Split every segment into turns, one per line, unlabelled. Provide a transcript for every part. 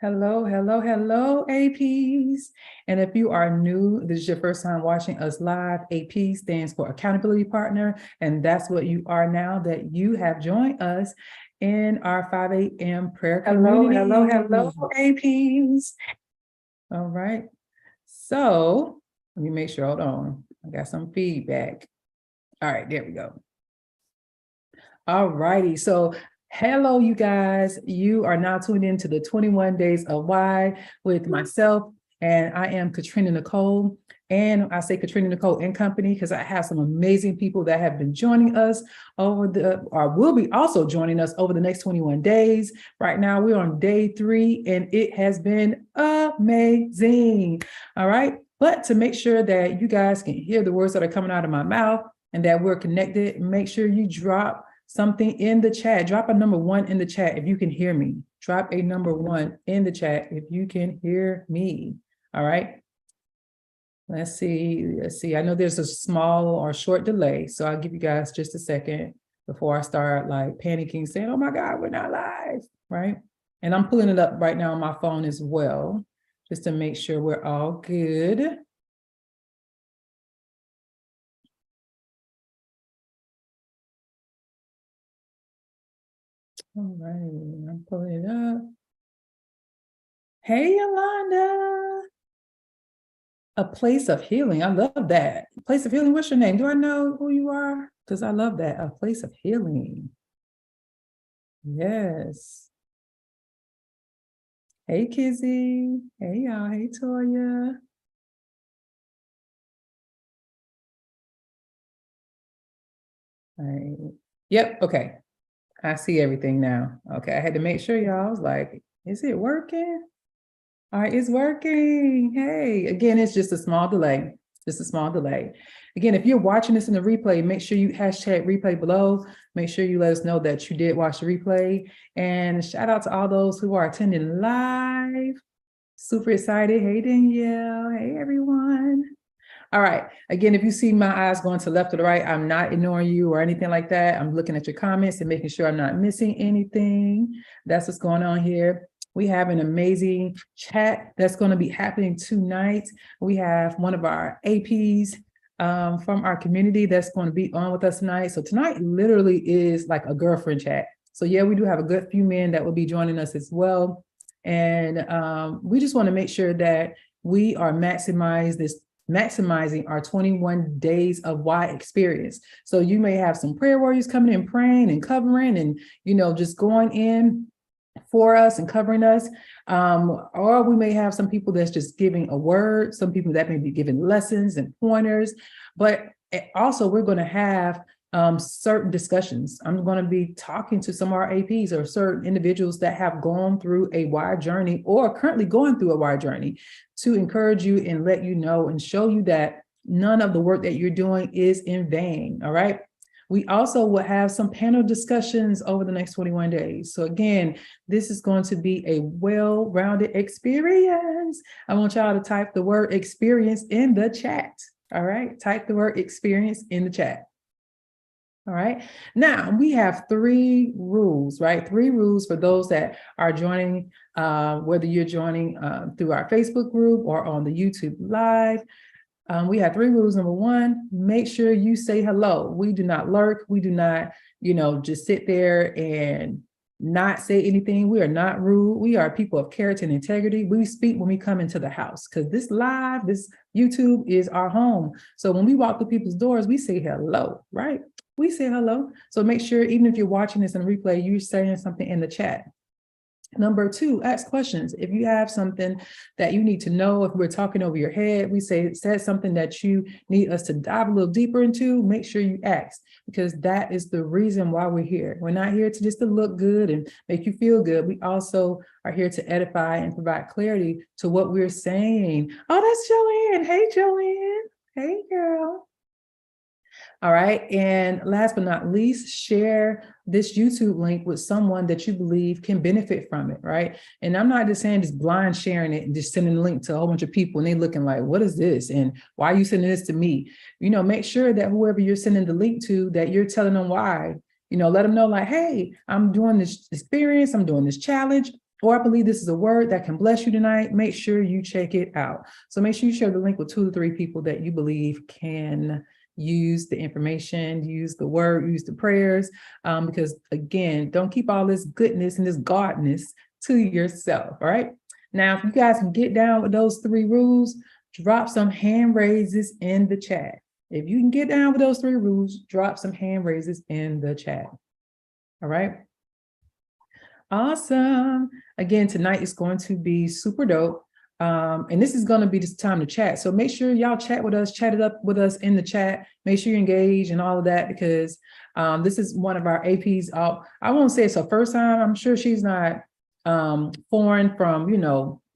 Hello, hello, hello, APs. And if you are new, this is your first time watching us live, AP stands for Accountability Partner. And that's what you are now that you have joined us in our 5 a.m. prayer community. Hello, hello, APs. All right. So let me make sure, hold on. I got some feedback. All right, there we go. All righty. So hello, you guys. You are now tuned into the 21 Days of Why with myself, and I am Katrina Nickhol. And I say Katrina Nickhol and Company because I have some amazing people that have been joining us or will be also joining us over the next 21 days. Right now, we're on day 3, and it has been amazing. All right. But to make sure that you guys can hear the words that are coming out of my mouth and that we're connected, make sure you drop something in the chat. Drop a number 1 in the chat if you can hear me. Drop a number 1 in the chat if you can hear me. All right. Let's see. I know there's a small or short delay, so I'll give you guys just a second before I start like panicking, saying, oh my God, we're not live, right? And I'm pulling it up right now on my phone as well, just to make sure we're all good. All right, I'm pulling it up. Hey, Yolanda. A place of healing. I love that. Place of healing. What's your name? Do I know who you are? Because I love that. A place of healing. Yes. Hey, Kizzy. Hey, y'all. Hey, Toya. All right. Yep. Okay. I see everything now. Okay. I had to make sure, y'all. I was like, is it working? All right, it's working. Hey, again, it's just a small delay. Just a small delay. Again, if you're watching this in the replay, make sure you hashtag replay below. Make sure you let us know that you did watch the replay. And shout out to all those who are attending live. Super excited. Hey, Danielle. Hey, everyone. All right. Again, if you see my eyes going to the left or the right, I'm not ignoring you or anything like that. I'm looking at your comments and making sure I'm not missing anything. That's what's going on here. We have an amazing chat that's going to be happening tonight. We have one of our APs from our community that's going to be on with us tonight. So tonight literally is like a girlfriend chat. So yeah, we do have a good few men that will be joining us as well. And we just want to make sure that we are maximizing our 21 days of why experience. So you may have some prayer warriors coming in, praying and covering and, just going in for us and covering us. Or we may have some people that's just giving a word, some people that may be giving lessons and pointers, but also we're going to have certain discussions. I'm going to be talking to some of our APs or certain individuals that have gone through a wire journey or currently going through a wire journey to encourage you and let you know and show you that none of the work that you're doing is in vain. All right. We also will have some panel discussions over the next 21 days. So again, this is going to be a well-rounded experience. I want y'all to type the word experience in the chat. All right. Type the word experience in the chat. All right. Now we have 3 rules, right? 3 rules for those that are joining, whether you're joining through our Facebook group or on the YouTube live. We have 3 rules. Number 1, make sure you say hello. We do not lurk. We do not, just sit there and not say anything. We are not rude. We are people of character and integrity. We speak when we come into the house because this YouTube is our home. So when we walk through people's doors, we say hello, right? We say hello. So make sure, even if you're watching this in replay, you're saying something in the chat. Number 2, ask questions. If you have something that you need to know, if we're talking over your head, said something that you need us to dive a little deeper into, make sure you ask, because that is the reason why we're here. We're not here to just to look good and make you feel good. We also are here to edify and provide clarity to what we're saying. Oh, that's Joanne. Hey, Joanne. Hey, girl. All right. And last but not least, share this YouTube link with someone that you believe can benefit from it. Right. And I'm not just saying just blind sharing it and just sending a link to a whole bunch of people and they looking like, what is this? And why are you sending this to me? Make sure that whoever you're sending the link to, that you're telling them why, let them know like, hey, I'm doing this experience. I'm doing this challenge. or I believe this is a word that can bless you tonight, make sure you check it out. So make sure you share the link with 2 to 3 people that you believe can use the information, use the word, use the prayers, because again, don't keep all this goodness and this godness to yourself, all right? Now, if you guys can get down with those 3 rules, drop some hand raises in the chat. If you can get down with those 3 rules, drop some hand raises in the chat, all right? Awesome. Again, tonight is going to be super dope. And this is going to be this time to chat. So make sure y'all chat with us, chat it up with us in the chat. Make sure you engage and all of that, because this is one of our APs. I won't say it's her first time. I'm sure she's not foreign from,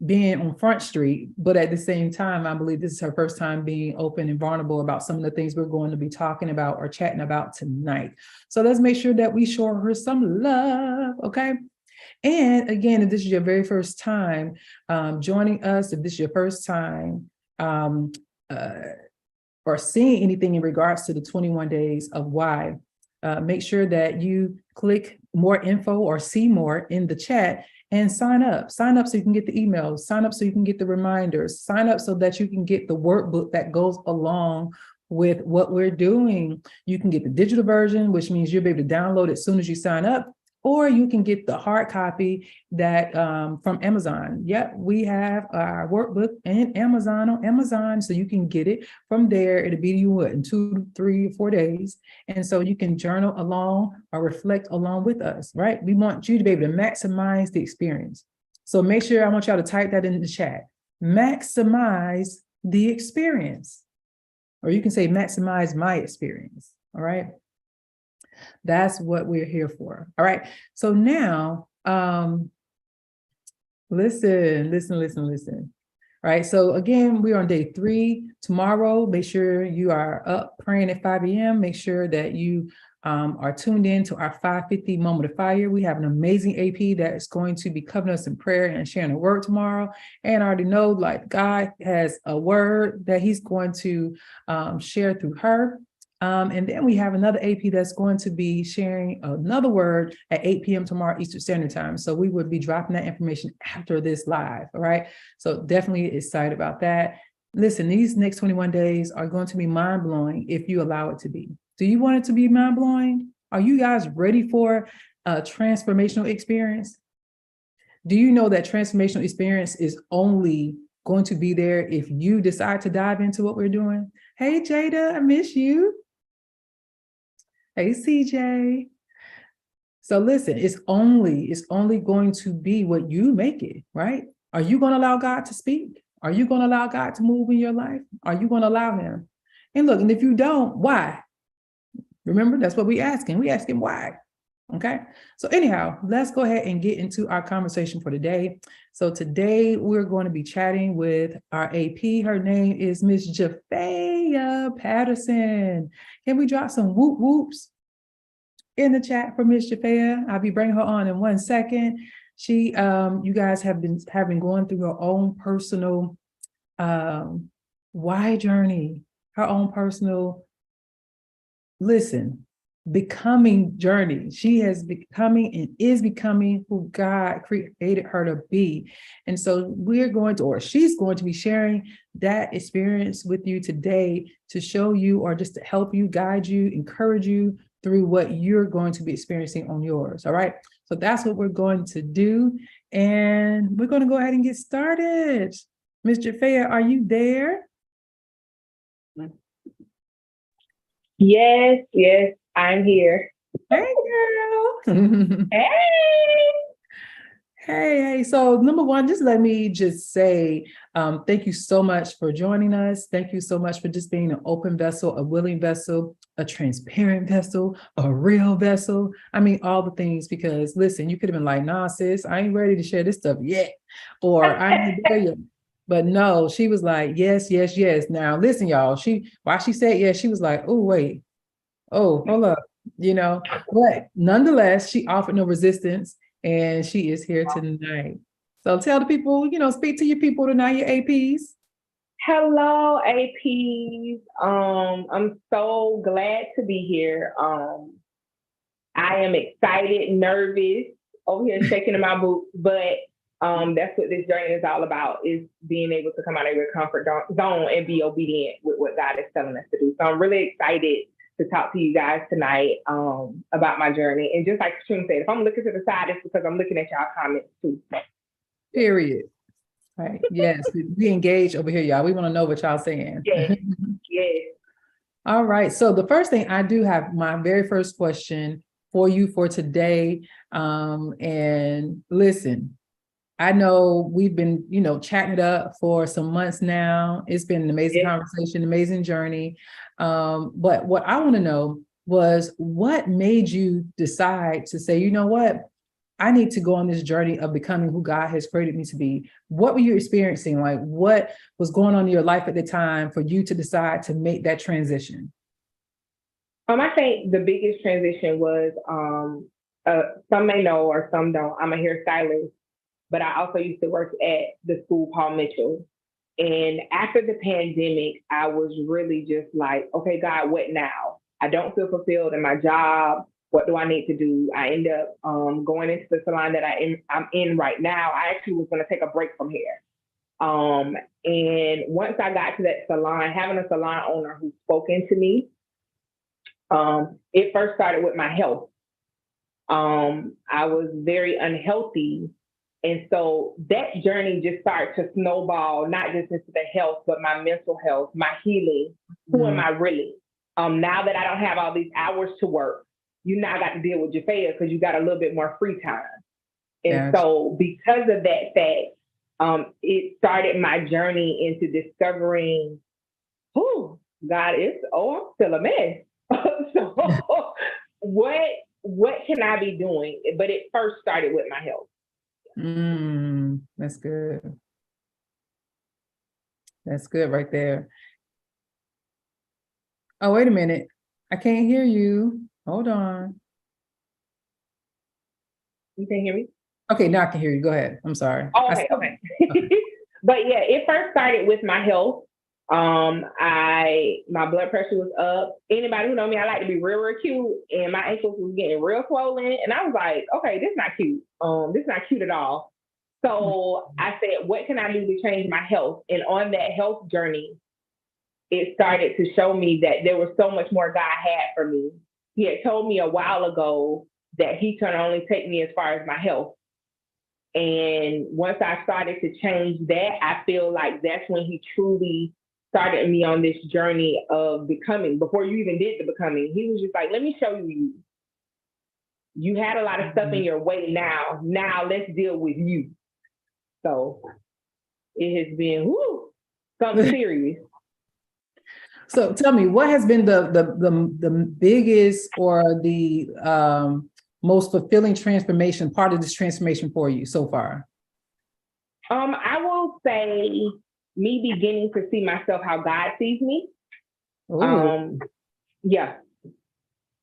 being on Front Street, but at the same time, I believe this is her first time being open and vulnerable about some of the things we're going to be talking about or chatting about tonight. So let's make sure that we show her some love, okay? And again, if this is your very first time joining us, if this is your first time or seeing anything in regards to the 21 days of why, make sure that you click more info or see more in the chat and sign up so you can get the emails, sign up so you can get the reminders, sign up so that you can get the workbook that goes along with what we're doing. You can get the digital version, which means you'll be able to download it as soon as you sign up, or you can get the hard copy that from Amazon. Yep, we have our workbook on Amazon, so you can get it from there. It'll be to you in 2, 3, 4 days. And so you can journal along or reflect along with us, right? We want you to be able to maximize the experience. So make sure, I want y'all to type that in the chat. Maximize the experience. Or you can say maximize my experience, all right? That's what we're here for. All right. So now, listen. All right. So again, we're on day 3 tomorrow. Make sure you are up praying at 5 a.m. Make sure that you are tuned in to our 5:50 moment of fire. We have an amazing AP that is going to be covering us in prayer and sharing a word tomorrow. And I already know, like, God has a word that he's going to share through her. And then we have another AP that's going to be sharing another word at 8 p.m. tomorrow Eastern Standard Time. So we would be dropping that information after this live, all right? So definitely excited about that. Listen, these next 21 days are going to be mind-blowing if you allow it to be. Do you want it to be mind-blowing? Are you guys ready for a transformational experience? Do you know that transformational experience is only going to be there if you decide to dive into what we're doing? Hey, Jada, I miss you. Hey, CJ. So listen, it's only going to be what you make it, right? Are you going to allow God to speak? Are you going to allow God to move in your life? Are you going to allow him? And look, and if you don't, why? Remember, that's what we're asking. We asking why. Okay. So anyhow, let's go ahead and get into our conversation for today. So today we're going to be chatting with our AP. Her name is Miss Jafaea Patterson. Can we drop some whoop whoops in the chat for Miss Jafaea? I'll be bringing her on in 1 second. She, you guys have been going through her own personal why journey, her own personal, becoming journey. She has becoming and is becoming who God created her to be. And so she's going to be sharing that experience with you today to show you, or just to help you, guide you, encourage you through what you're going to be experiencing on yours. All right. So that's what we're going to do. And we're going to go ahead and get started. Ms. Jafaea, are you there?
Yes, I'm here.
Hey, girl. Hey. So number one, just let me just say, thank you so much for joining us. Thank you so much for just being an open vessel, a willing vessel, a transparent vessel, a real vessel. I mean, all the things, because listen, you could have been like, nah, sis, I ain't ready to share this stuff yet. Or I ain't there yet. But no, she was like, yes. Now listen, y'all, while she said yes, she was like, oh, wait. Oh, hold up, but nonetheless, she offered no resistance, and she is here tonight. So tell the people, speak to your people tonight, your APs.
Hello, APs. I'm so glad to be here. I am excited, nervous, over here shaking in my boots, but That's what this journey is all about, is being able to come out of your comfort zone and be obedient with what God is telling us to do. So I'm really excited to talk to you guys tonight about my journey. And just like Katrina said, if I'm looking to the side, it's because I'm looking at y'all comments too.
Period. Right. Yes. We engage over here, y'all. We want to know what y'all saying.
Yes. Yes.
All right. So the first thing, I do have my very first question for you for today. And listen, I know we've been, chatting it up for some months now. It's been an amazing conversation, amazing journey. But what I want to know was, what made you decide to say, you know what? I need to go on this journey of becoming who God has created me to be. What were you experiencing? Like, what was going on in your life at the time for you to decide to make that transition?
I think the biggest transition was, some may know or some don't, I'm a hairstylist, but I also used to work at the school Paul Mitchell. And after the pandemic, I was really just like, okay, God, what now? I don't feel fulfilled in my job. What do I need to do? I end up going into the salon that I'm in right now. I actually was going to take a break from hair. And once I got to that salon, having a salon owner who spoke into me, it first started with my health. I was very unhealthy. And so that journey just started to snowball, not just into the health, but my mental health, my healing. Who am I really? Now that I don't have all these hours to work, you now got to deal with Jafaea because you got a little bit more free time. And so because of that fact, it started my journey into discovering, God is, I'm still a mess. So what can I be doing? But it first started with my health.
That's good. That's good right there. Oh, wait a minute. I can't hear you. Hold on.
You can hear me?
Okay, now I can hear you. Go ahead. I'm sorry.
Oh, okay. But yeah, it first started with my health. My blood pressure was up. Anybody who know me, I like to be real cute, and my ankles was getting real swollen. And I was like, okay, this is not cute. This is not cute at all. So I said, what can I do to change my health? And on that health journey, it started to show me that there was so much more God had for me. He had told me a while ago that he can only take me as far as my health. And once I started to change that, I feel like that's when he truly started me on this journey of becoming. Before you even did the becoming, he was just like, let me show you. You had a lot of stuff in your way now. Now let's deal with you. So it has been something serious.
So tell me, what has been the biggest or the most fulfilling transformation, part of this transformation for you so far?
I will say me beginning to see myself how God sees me. Yeah.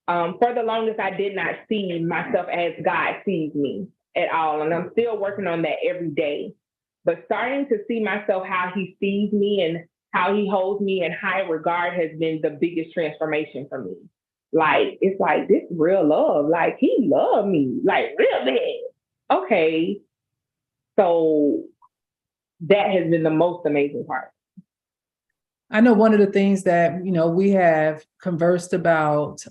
For the longest, I did not see myself as God sees me at all. And I'm still working on that every day. But starting to see myself how he sees me and how he holds me in high regard has been the biggest transformation for me. Like, it's like, this real love. Like, he loved me, like, real bad. Okay. So that has been the most amazing part.
I know one of the things that, we have conversed about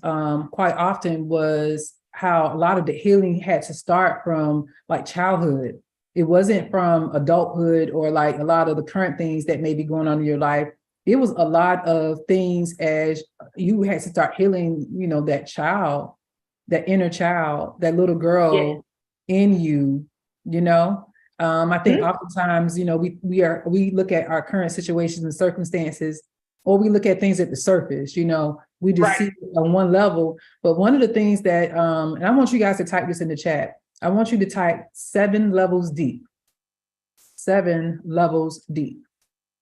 quite often was how a lot of the healing had to start from like childhood. It wasn't from adulthood or like a lot of the current things that may be going on in your life. It was a lot of things as you had to start healing, that child, that inner child, that little girl in you, I think oftentimes, we look at our current situations and circumstances, or we look at things at the surface, we just see it on one level. But one of the things that, and I want you guys to type this in the chat. I want you to type 7 levels deep. 7 levels deep.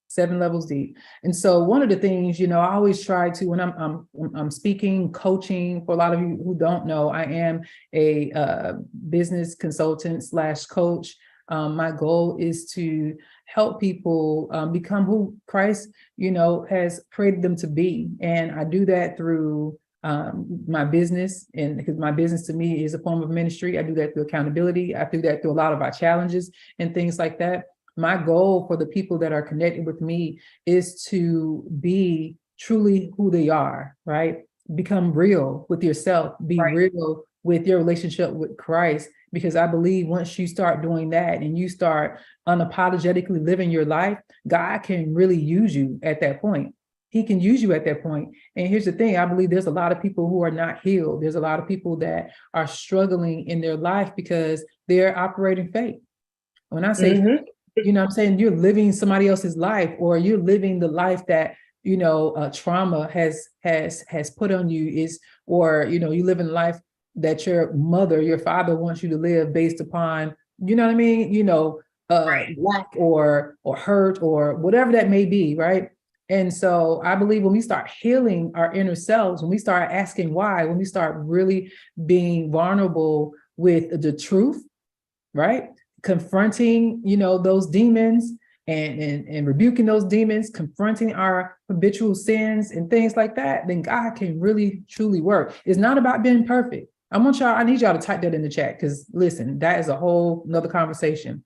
7 levels deep. And so one of the things, I always try to, when I'm speaking, coaching, for a lot of you who don't know, I am a business consultant / coach. My goal is to help people become who Christ, has created them to be. And I do that through my business, and because my business to me is a form of ministry. I do that through accountability. I do that through a lot of our challenges and things like that. My goal for the people that are connected with me is to be truly who they are, right? Become real with yourself, be
Right.
real with your relationship with Christ, because I believe once you start doing that and you start unapologetically living your life, God can really use you at that point. He can use you at that point. And here's the thing, I believe there's a lot of people who are not healed. There's a lot of people that are struggling in their life because they're operating faith. When I say,
Mm-hmm.
you know what I'm saying, you're living somebody else's life, or you're living the life that, you know, trauma has put on you, is, or, you know, you live in life that your mother, your father wants you to live based upon, you know what I mean? You know,
Right.
lack or hurt or whatever that may be, right? And so I believe when we start healing our inner selves, when we start asking why, when we start really being vulnerable with the truth, right? Confronting, you know, those demons and rebuking those demons, confronting our habitual sins and things like that, then God can really truly work. It's not about being perfect. I need y'all to type that in the chat, because listen, that is a whole nother conversation.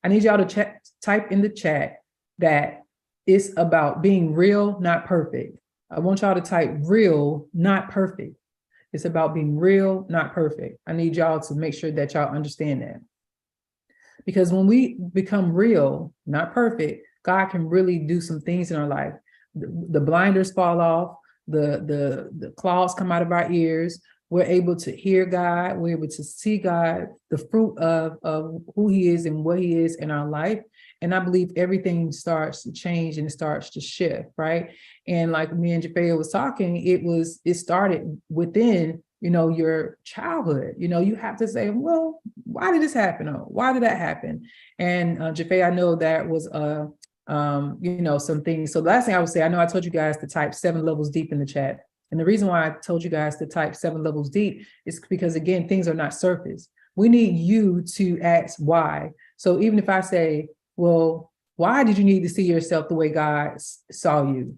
I need y'all to type in the chat that it's about being real, not perfect. I want y'all to type real, not perfect. It's about being real, not perfect. I need y'all to make sure that y'all understand that. Because when we become real, not perfect, God can really do some things in our life. The blinders fall off, the claws come out of our ears. We're able to hear God. We're able to see God, the fruit of who he is and what he is in our life. And I believe everything starts to change and it starts to shift, right? And like me and Jafaea was talking, it started within, you know, your childhood. You know, you have to say, well, why did this happen? Or why did that happen? And Jafaea, I know that was you know, some things. So the last thing I would say, I know I told you guys to type 7 levels deep in the chat. And the reason why I told you guys to type 7 levels deep is because, again, things are not surface. We need you to ask why. So even if I say, well, why did you need to see yourself the way God saw you?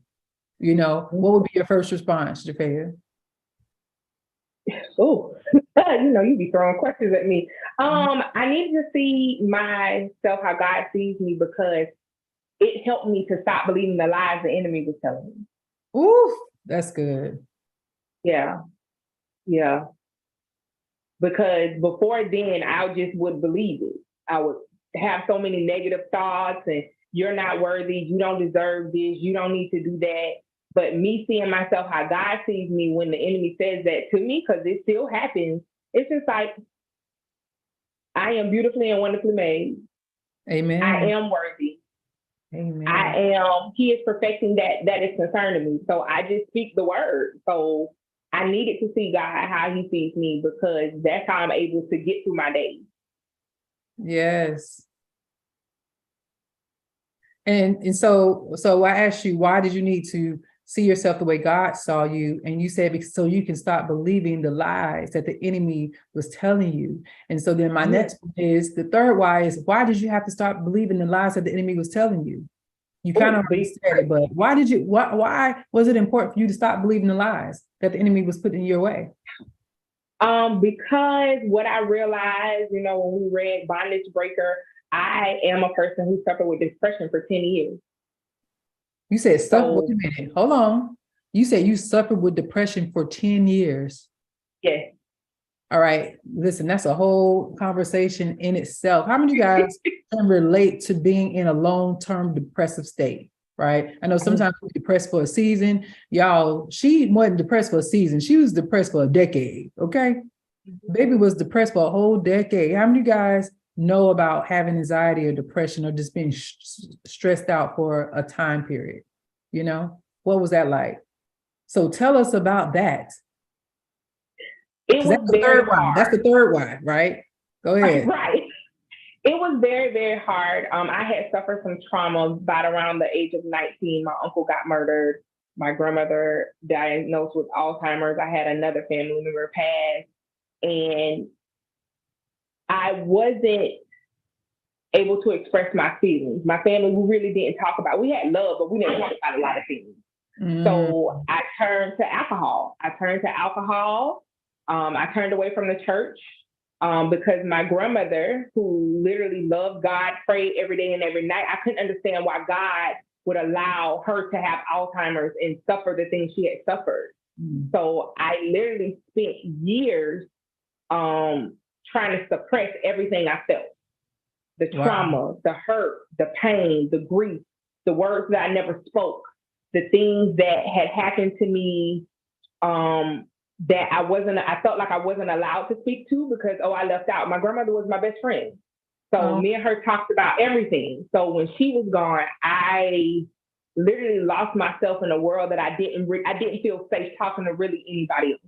You know, what would be your first response, Jafaea?
Oh, you know, you be throwing questions at me. I needed to see myself how God sees me, because it helped me to stop believing the lies the enemy was telling me.
Ooh, that's good.
Yeah, yeah. Because before then, I just would believe it. I would have so many negative thoughts, and you're not worthy, you don't deserve this, you don't need to do that. But me seeing myself how God sees me when the enemy says that to me, because it still happens, it's just like, I am beautifully and wonderfully made.
Amen.
I am worthy.
Amen.
He is perfecting that is concerning me. So I just speak the word. So I needed to see God how he sees me, because that's how I'm able to get through my days.
Yes. And so I asked you, why did you need to see yourself the way God saw you? And you said, so you can stop believing the lies that the enemy was telling you. And so then my next one is, the third why is, why did you have to stop believing the lies that the enemy was telling you? You kind of said it, but why was it important for you to stop believing the lies that the enemy was putting your way?
Because what I realized, you know, when we read Bondage Breaker, I am a person who suffered with depression for 10 years.
You said, wait
So,
a minute, hold on. You said you suffered with depression for 10 years.
yes.
All right, listen, that's a whole conversation in itself. How many of you guys can relate to being in a long-term depressive state, right? I know sometimes we're depressed for a season. Y'all, she wasn't depressed for a season. She was depressed for a decade, okay? Baby was depressed for a whole decade. How many of you guys know about having anxiety or depression or just being stressed out for a time period? You know, what was that like? So tell us about that.
It was
That's the
very
third one.
hard.
That's the third one, right? Go ahead.
Right. It was very, very hard. I had suffered some trauma about around the age of 19. My uncle got murdered. My grandmother diagnosed with Alzheimer's. I had another family member pass. And I wasn't able to express my feelings. My family, we really didn't talk about, we had love, but we didn't talk about a lot of things.
Mm.
So I turned to alcohol. I turned away from the church because my grandmother, who literally loved God, prayed every day and every night, I couldn't understand why God would allow her to have Alzheimer's and suffer the things she had suffered.
Mm.
So I literally spent years trying to suppress everything I felt. The
Wow.
trauma, the hurt, the pain, the grief, the words that I never spoke, the things that had happened to me that I felt like I wasn't allowed to speak to because, I left out. My grandmother was my best friend. So
Oh,
me and her talked about everything. So when she was gone, I literally lost myself in a world that I didn't feel safe talking to really anybody else.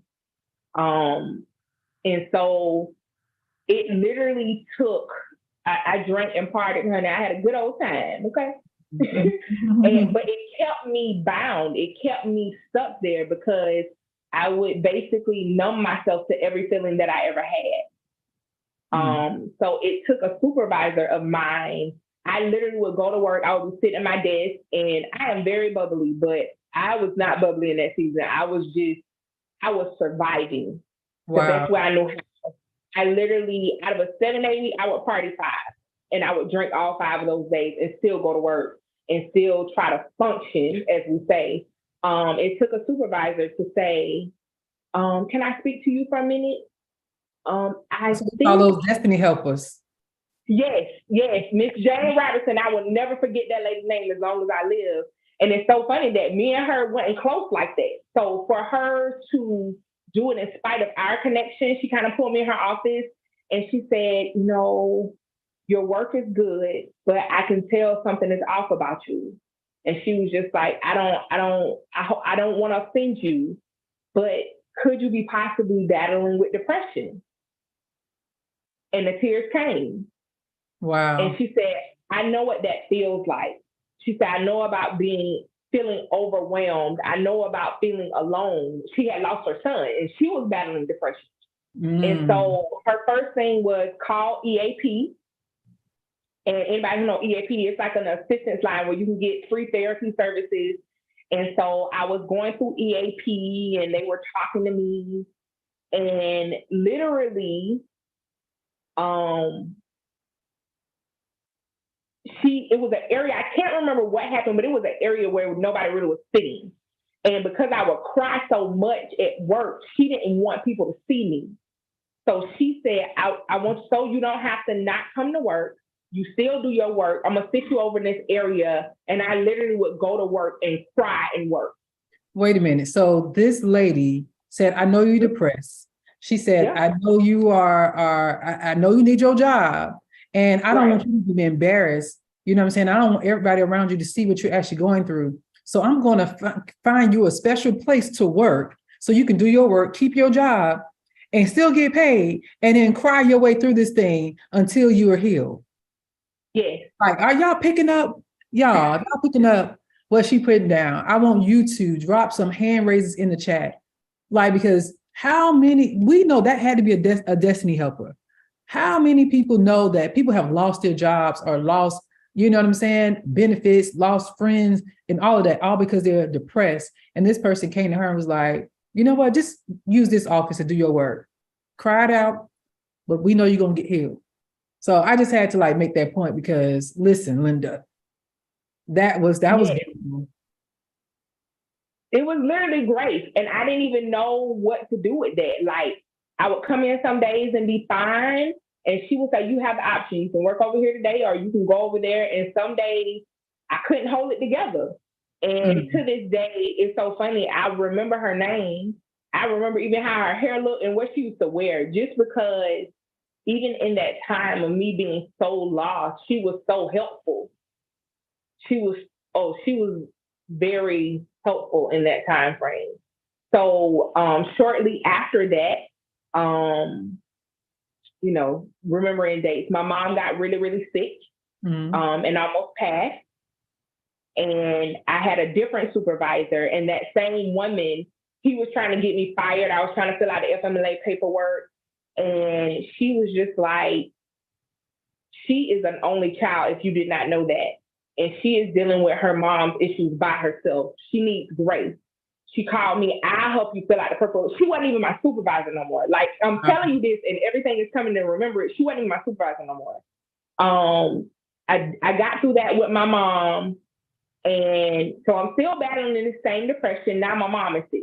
And so it literally took, I drank and partied, honey. I had a good old time, okay? But it kept me bound. It kept me stuck there because I would basically numb myself to every feeling that I ever had. So it took a supervisor of mine. I literally would go to work. I would sit at my desk, and I am very bubbly, but I was not bubbly in that season. I was surviving the
wow.
best way I knew how. I literally, out of a 7-day week, I would party 5, and I would drink all 5 of those days and still go to work and still try to function, as we say. It took a supervisor to say, "Can I speak to you for a minute?" I
So we call
think
those destiny helpers.
yes, Miss Jane Robertson. I will never forget that lady's name as long as I live. And it's so funny that me and her wasn't close like that. So for her to do it in spite of our connection, she kind of pulled me in her office and she said, your work is good, but I can tell something is off about you. And she was just like, I don't want to offend you, but could you be possibly battling with depression? And the tears came. And
Wow.
she said, I know what that feels like. She said, I know about feeling overwhelmed. I know about feeling alone. She had lost her son and she was battling depression. And
Mm.
so her first thing was call EAP. And anybody who knows EAP, it's like an assistance line where you can get free therapy services. And so I was going through EAP and they were talking to me. And literally, it was an area, I can't remember what happened, but it was an area where nobody really was sitting. And because I would cry so much at work, she didn't want people to see me. So she said, I want so you don't have to not come to work. You still do your work. I'm going to sit you over in this area. And I literally would go to work and cry and work.
Wait a minute. So this lady said, I know you're depressed. She said,
Yeah.
I know you I know you need your job. And I don't want you to be embarrassed. You know what I'm saying? I don't want everybody around you to see what you're actually going through. So I'm going to find you a special place to work so you can do your work, keep your job, and still get paid, and then cry your way through this thing until you are healed.
Yes.
Like, are y'all picking up? Y'all picking up what she put down? I want you to drop some hand raises in the chat. Like, because we know that had to be a destiny helper. How many people know that people have lost their jobs or lost, you know what I'm saying, benefits, lost friends, and all of that, all because they're depressed. And this person came to her and was like, you know what, just use this office to do your work. Cry it out, but we know you're going to get healed. So I just had to make that point because listen, Linda, that was beautiful.
It was literally great. And I didn't even know what to do with that. Like, I would come in some days and be fine. And she would say, you have the option. You can work over here today or you can go over there. And some days I couldn't hold it together. And to this day, it's so funny. I remember her name. I remember even how her hair looked and what she used to wear, just because even in that time of me being so lost, she was so helpful. She was very helpful in that time frame. So shortly after that, remembering dates, my mom got really, really sick and almost passed. And I had a different supervisor, and that same woman, he was trying to get me fired. I was trying to fill out the FMLA paperwork. And she was just like, she is an only child, if you did not know that. and she is dealing with her mom's issues by herself. She needs grace. She called me. I'll help you fill out the paperwork. She wasn't even my supervisor no more. Like, I'm telling you this, and everything is coming to remember it. She wasn't even my supervisor no more. I got through that with my mom, and so I'm still battling the same depression. Now my mom is sick.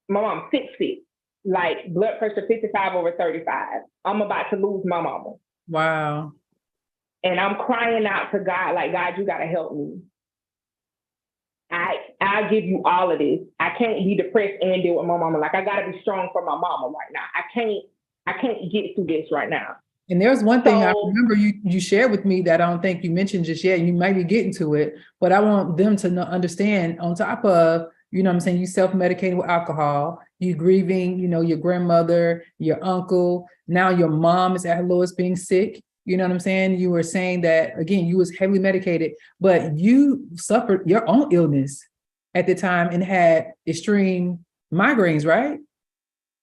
My mom's sick, like blood pressure 55/35. I'm about to lose my mama.
Wow.
And I'm crying out to God, like, God, you gotta help me. I'll give you all of this. I can't be depressed and deal with my mama. Like, I gotta be strong for my mama right now. I can't get through this right now.
And there's one thing I remember you shared with me that I don't think you mentioned just yet. You might be getting to it, but I want them to understand, on top of, you know what I'm saying, you self-medicating with alcohol, you grieving, you know, your grandmother, your uncle, now your mom is at her lowest being sick. You know what I'm saying? You were saying that, again, you was heavily medicated, but you suffered your own illness at the time and had extreme migraines, right?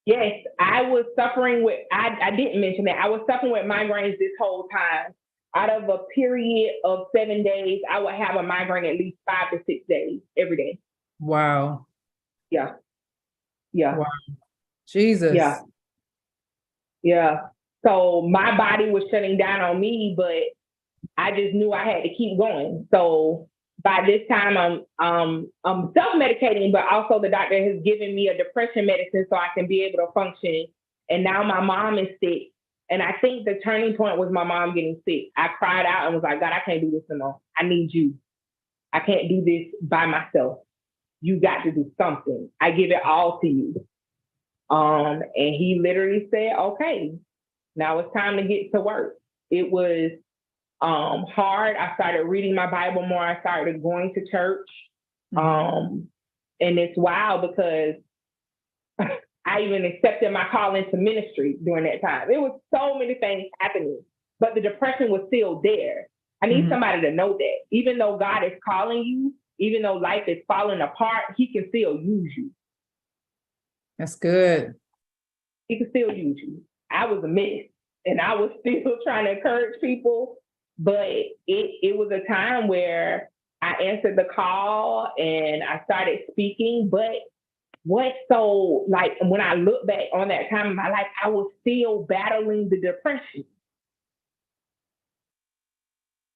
Yes, I was suffering with, I didn't mention that. I was suffering with migraines this whole time. Out of a period of 7 days, I would have a migraine at least 5 to 6 days every day.
Wow.
Yeah. Yeah.
Wow. Jesus.
Yeah. Yeah. So my body was shutting down on me, but I just knew I had to keep going. So by this time, I'm self-medicating, but also the doctor has given me a depression medicine so I can be able to function. And now my mom is sick. And I think the turning point was my mom getting sick. I cried out and was like, God, I can't do this alone. I need you. I can't do this by myself. You got to do something. I give it all to you. And he literally said, okay, now it's time to get to work. It was hard. I started reading my Bible more. I started going to church. And it's wild because I even accepted my call into ministry during that time. It was so many things happening, but the depression was still there. I need somebody to know that even though God is calling you, even though life is falling apart, he can still use you.
That's good.
He can still use you. I was a mess and I was still trying to encourage people, but it was a time where I answered the call and I started speaking. But when I look back on that time in my life, I was still battling the depression.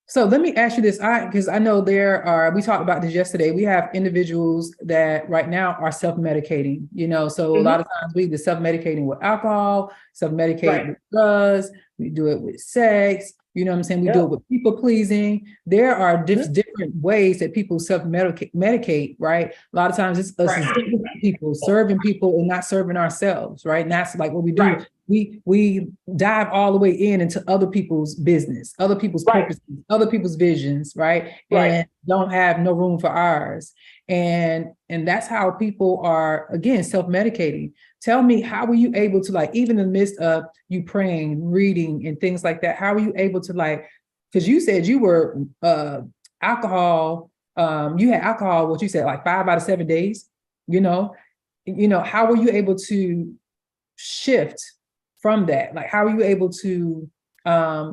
So let me ask you this, because I know we talked about this yesterday. We have individuals that right now are self-medicating, you know, so a lot of times we either self-medicating with alcohol, self-medicate with drugs, we do it with sex, you know what I'm saying? We do it with people pleasing. There are different ways that people self-medicate, right? A lot of times it's us as people serving people and not serving ourselves, right? And that's like what we do.
Right.
We dive all the way into other people's business, other people's purposes, other people's visions, right? And don't have no room for ours. And that's how people are, again, self-medicating. Tell me, how were you able to, like, even in the midst of you praying, reading, and things like that, how were you able to, like, because you said you were alcohol, you had alcohol, what you said, like 5 out of 7 days, you know, how were you able to shift from that? Like, how are you able to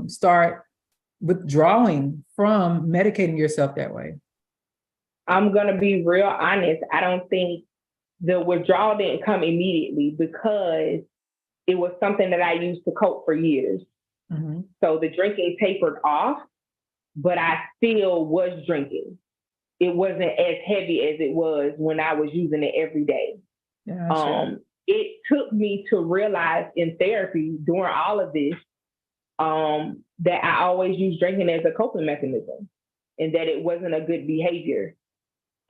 start withdrawing from medicating yourself that way?
I'm going to be real honest. I don't think the withdrawal didn't come immediately because it was something that I used to cope for years. So the drinking tapered off, but I still was drinking. It wasn't as heavy as it was when I was using it every day. It took me to realize in therapy during all of this that I always used drinking as a coping mechanism and that it wasn't a good behavior.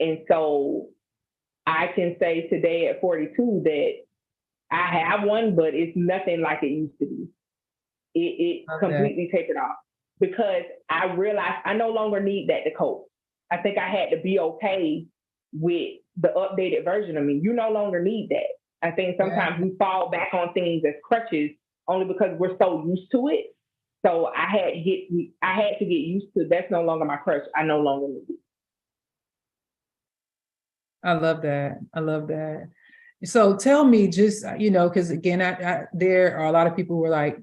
And so I can say today at 42 that I have one, but it's nothing like it used to be. It completely tapered off because I realized I no longer need that to cope. I think I had to be okay with the updated version of me. You no longer need that. I think sometimes we fall back on things as crutches only because we're so used to it. So I had to get used to that's no longer my crutch. I no longer need it.
I love that. I love that. So tell me, just, because again, there are a lot of people who are like,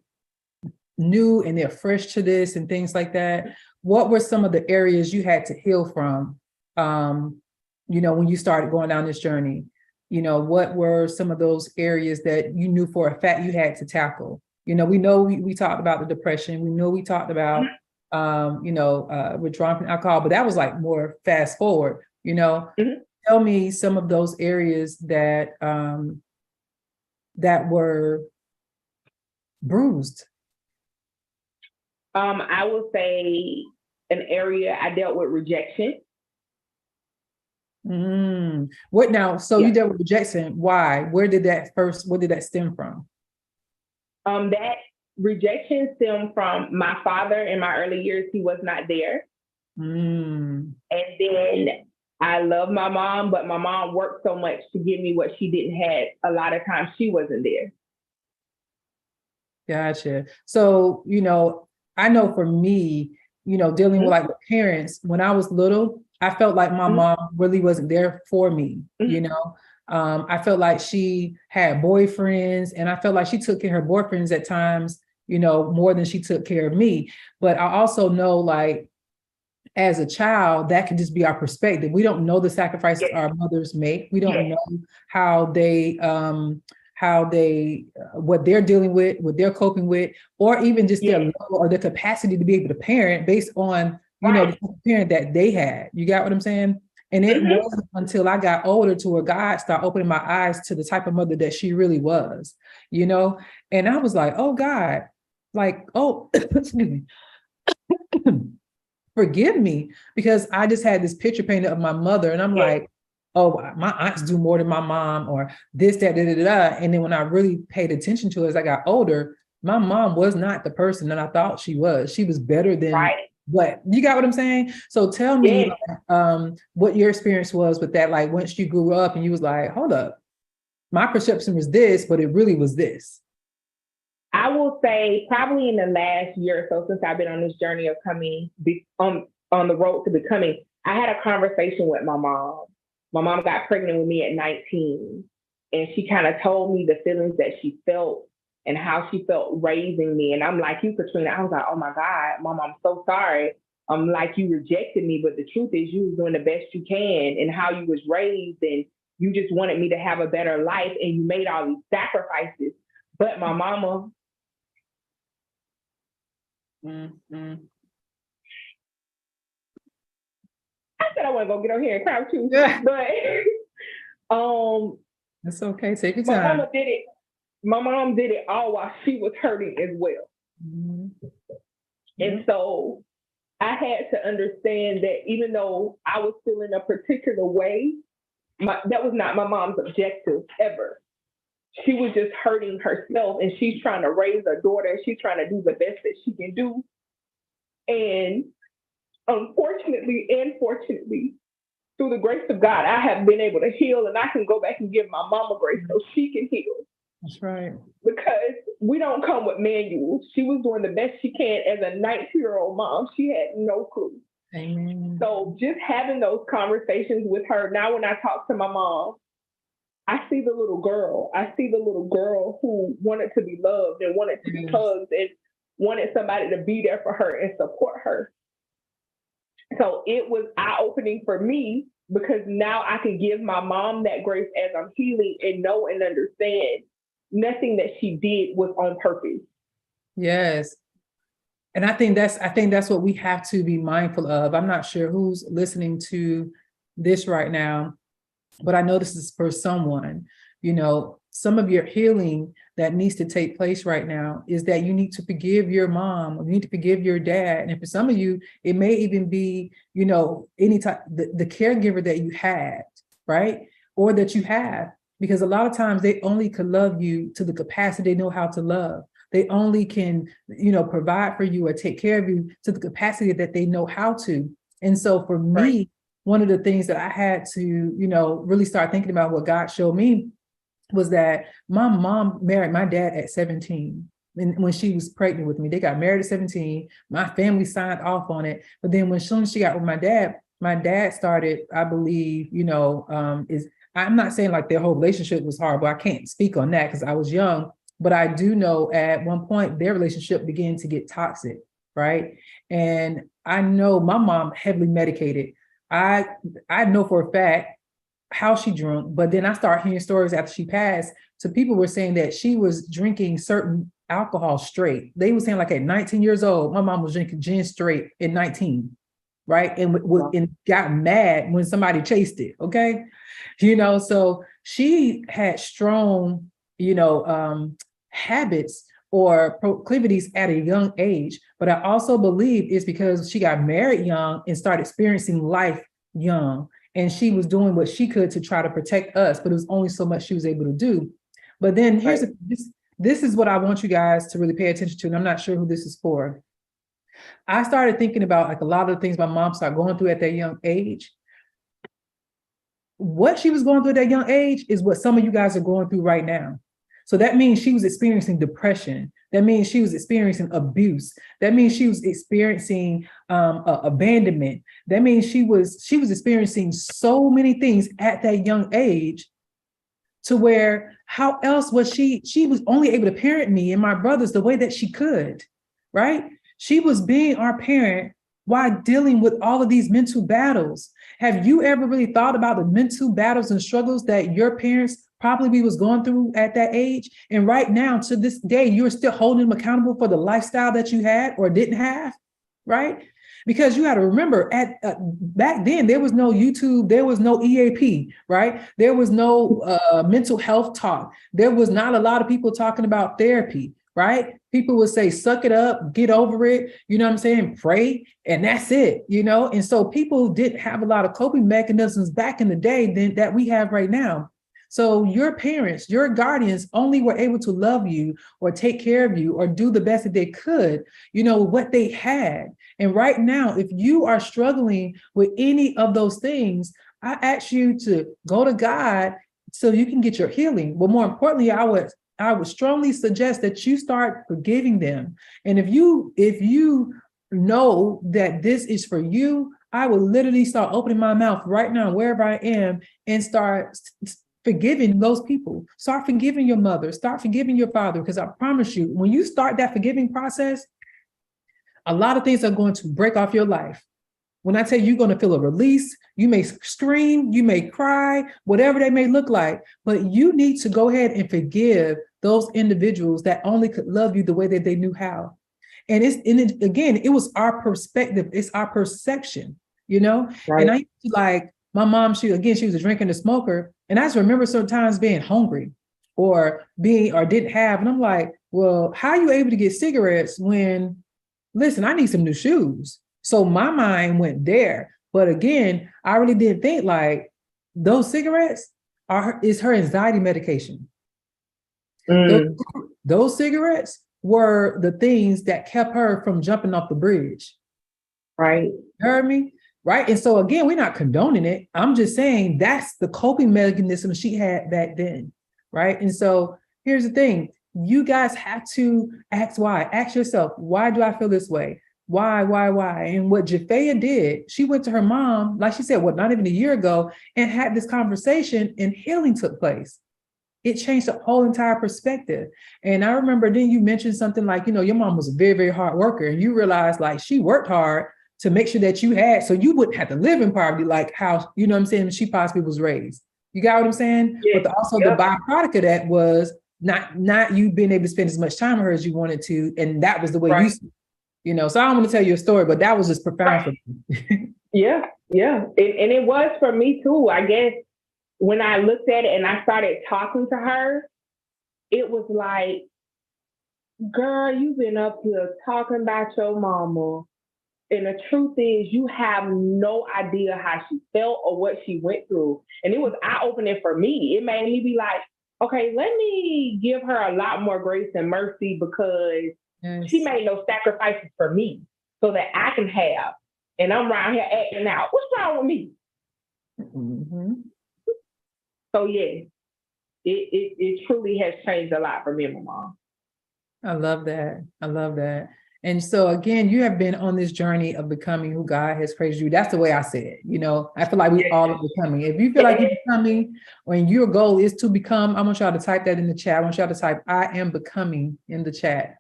new and they're fresh to this and things like that, what were some of the areas you had to heal from, when you started going down this journey? What were some of those areas that you knew for a fact you had to tackle? We talked about the depression. We talked about, withdrawing from alcohol, but that was like more fast forward,
Mhm.
Tell me some of those areas that, that were bruised.
I would say an area I dealt with rejection.
What now? So
Yeah.
you dealt with rejection. Why? Where did that stem from?
That rejection stemmed from my father in my early years. He was not there.
Mm,
And then I love my mom, but my mom worked so much to give me what she didn't have. A lot of times she wasn't there.
gotcha. So, I know for me, dealing with like with parents, when I was little, I felt like my mom really wasn't there for me, I felt like she had boyfriends and I felt like she took care of her boyfriends at times, more than she took care of me. But I also know, like, as a child, that can just be our perspective. We don't know the sacrifices our mothers make. We don't know how they, what they're dealing with, what they're coping with, or even just their level or their capacity to be able to parent based on, the parent that they had. You got what I'm saying? And it wasn't until I got older to where God started opening my eyes to the type of mother that she really was, and I was like, oh God, like, oh, excuse me. Forgive me, because I just had this picture painted of my mother and I'm like, oh, my aunts do more than my mom or this, that, da, da, da, da. And then when I really paid attention to it as I got older, my mom was not the person that I thought she was. She was better than what, you got what I'm saying? So tell me what your experience was with that. Like once you grew up and you was like, hold up, my perception was this, but it really was this.
I will say probably in the last year or so since I've been on this journey of coming on the road to becoming, I had a conversation with my mom. My mom got pregnant with me at 19, and she kind of told me the feelings that she felt and how she felt raising me. And I'm like you, Katrina. I was like, oh my God, Mom, I'm so sorry. I'm like, you rejected me, but the truth is you was doing the best you can and how you was raised, and you just wanted me to have a better life, and you made all these sacrifices. But my mama, I said I want to go get on here and cry too, but
it's okay. Take your
my
time.
mama did it. My mom did it all while she was hurting as well. And so I had to understand that even though I was feeling a particular way, that was not my mom's objective ever. She was just hurting herself, and she's trying to raise her daughter. She's trying to do the best that she can do. And unfortunately and fortunately, through the grace of God, I have been able to heal, and I can go back and give my mama grace so she can heal.
That's right.
Because we don't come with manuals. She was doing the best she can as a 19-year-old mom. She had no clue.
Amen.
So just having those conversations with her, now when I talk to my mom, I see the little girl. I see the little girl who wanted to be loved and wanted to be hugged and wanted somebody to be there for her and support her. So it was eye-opening for me, because now I can give my mom that grace as I'm healing and know and understand nothing that she did was on purpose.
Yes. And I think that's what we have to be mindful of. I'm not sure who's listening to this right now, but I know this is for someone. Some of your healing that needs to take place right now is that you need to forgive your mom, or you need to forgive your dad. And for some of you, it may even be, any type, the caregiver that you had, right? Or that you have, because a lot of times they only could love you to the capacity they know how to love. They only can, provide for you or take care of you to the capacity that they know how to. And so for me, one of the things that I had to, really start thinking about, what God showed me, was that my mom married my dad at 17. And when she was pregnant with me, they got married at 17. My family signed off on it. But then when soon as she got with my dad started, I believe, I'm not saying like their whole relationship was horrible. I can't speak on that because I was young. But I do know at one point their relationship began to get toxic, right? And I know my mom heavily medicated. I I know for a fact how she drunk, but then I started hearing stories after she passed. So people were saying that she was drinking certain alcohol straight. They were saying like at 19 years old, my mom was drinking gin straight at 19, right? And got mad when somebody chased it. Okay, so she had strong, habits or proclivities at a young age. But I also believe it's because she got married young and started experiencing life young. And she was doing what she could to try to protect us, but it was only so much she was able to do. But then this is what I want you guys to really pay attention to. And I'm not sure who this is for. I started thinking about like a lot of the things my mom started going through at that young age. What she was going through at that young age is what some of you guys are going through right now. So that means she was experiencing depression. That means she was experiencing abuse. That means she was experiencing abandonment. That means she was experiencing so many things at that young age, to where how else was she was only able to parent me and my brothers the way that she could, right? She was being our parent while dealing with all of these mental battles. Have you ever really thought about the mental battles and struggles that your parents probably was going through at that age? And right now, to this day, you're still holding them accountable for the lifestyle that you had or didn't have, right? Because you got to remember, back then there was no YouTube, there was no EAP, right? There was no mental health talk. There was not a lot of people talking about therapy, right? People would say, suck it up, get over it, you know what I'm saying? Pray, and that's it, And so people didn't have a lot of coping mechanisms back in the day that we have right now. So your parents, your guardians only were able to love you or take care of you or do the best that they could, what they had. And right now, if you are struggling with any of those things, I ask you to go to God so you can get your healing. But more importantly, I would strongly suggest that you start forgiving them. And if you know that this is for you, I will literally start opening my mouth right now, wherever I am, and start forgiving those people. Start forgiving your mother, start forgiving your father, because I promise you, when you start that forgiving process, a lot of things are going to break off your life. When I tell you, you're going to feel a release, you may scream, you may cry, whatever they may look like, but you need to go ahead and forgive those individuals that only could love you the way that they knew how. And again, it was our perspective, it's our perception, Right. And I used to, like, my mom, she was a drinker and a smoker. And I just remember sometimes being hungry or didn't have. And I'm like, well, how are you able to get cigarettes when, listen, I need some new shoes? So my mind went there. But again, I really didn't think like those cigarettes is her anxiety medication. Those cigarettes were the things that kept her from jumping off the bridge.
Right.
You heard me? Right. And so again, we're not condoning it. I'm just saying that's the coping mechanism she had back then. Right. And so here's the thing. You guys have to ask why. Ask yourself, why do I feel this way? Why? And what Jafaea did, she went to her mom, like she said, not even a year ago, and had this conversation, and healing took place. It changed the whole entire perspective. And I remember then you mentioned something like, your mom was a very, very hard worker, and you realized like she worked hard to make sure that you had, so you wouldn't have to live in poverty, like how, she possibly was raised. You got what I'm saying? Yeah. But also the byproduct of that was not you being able to spend as much time with her as you wanted to. And that was the way so I don't want to tell you a story, but that was just profound for me.
Yeah. And it was for me too. I guess when I looked at it and I started talking to her, it was like, girl, you've been up here talking about your mama. And the truth is, you have no idea how she felt or what she went through. And it was eye-opening for me. It made me be like, okay, let me give her a lot more grace and mercy, because she made no sacrifices for me so that I can have. And I'm around here acting out. What's wrong with me? Mm-hmm. So yeah, it truly has changed a lot for me and my mom.
I love that. And so again, you have been on this journey of becoming who God has created you. That's the way I say it. You know, I feel like we all are becoming. If you feel like you're becoming, when your goal is to become, I want y'all to type that in the chat. I want y'all to type, I am becoming in the chat.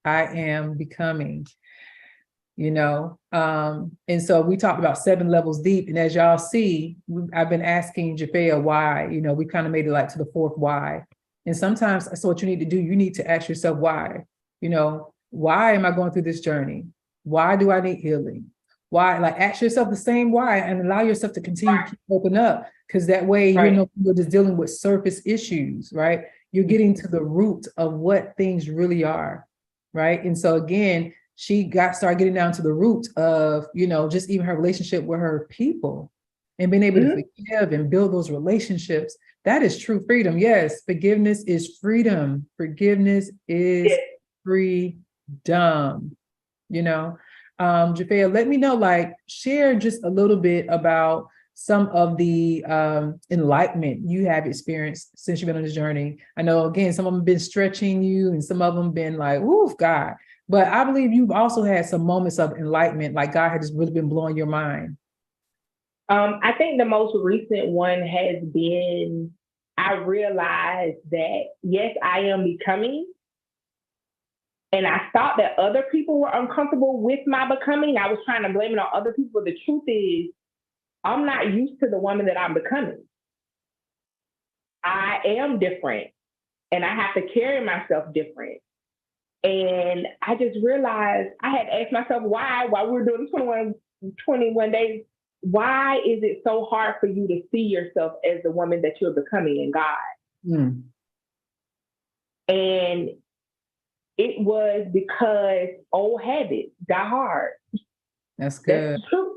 I am becoming, you know. And so we talked about 7 levels deep. And as y'all see, I've been asking Jafaea why, you know, we kind of made it like to the 4th why. And sometimes that's what you need to do. You need to ask yourself why, you know, why am I going through this journey? Why do I need healing? Why? Like, ask yourself the same why and allow yourself to continue to open up, because that way you're no longer just dealing with surface issues, right? You're getting to the root of what things really are, right? And so again, she started getting down to the root of, you know, just even her relationship with her people and being able to forgive and build those relationships. That is true freedom. Yes, forgiveness is freedom. Forgiveness is freedom, you know. Jafaea, let me know, like, share just a little bit about some of the enlightenment you have experienced since you've been on this journey. I know, again, some of them have been stretching you and some of them been like, ooh, God. But I believe you've also had some moments of enlightenment, like God had just really been blowing your mind.
I think the most recent one has been, I realized that, yes, I am becoming. And I thought that other people were uncomfortable with my becoming. I was trying to blame it on other people. The truth is, I'm not used to the woman that I'm becoming. I am different, and I have to carry myself different. And I just realized I had asked myself why, while we were doing 21 days, why is it so hard for you to see yourself as the woman that you're becoming in God? And it was because old habits die hard.
That's good.
That's true.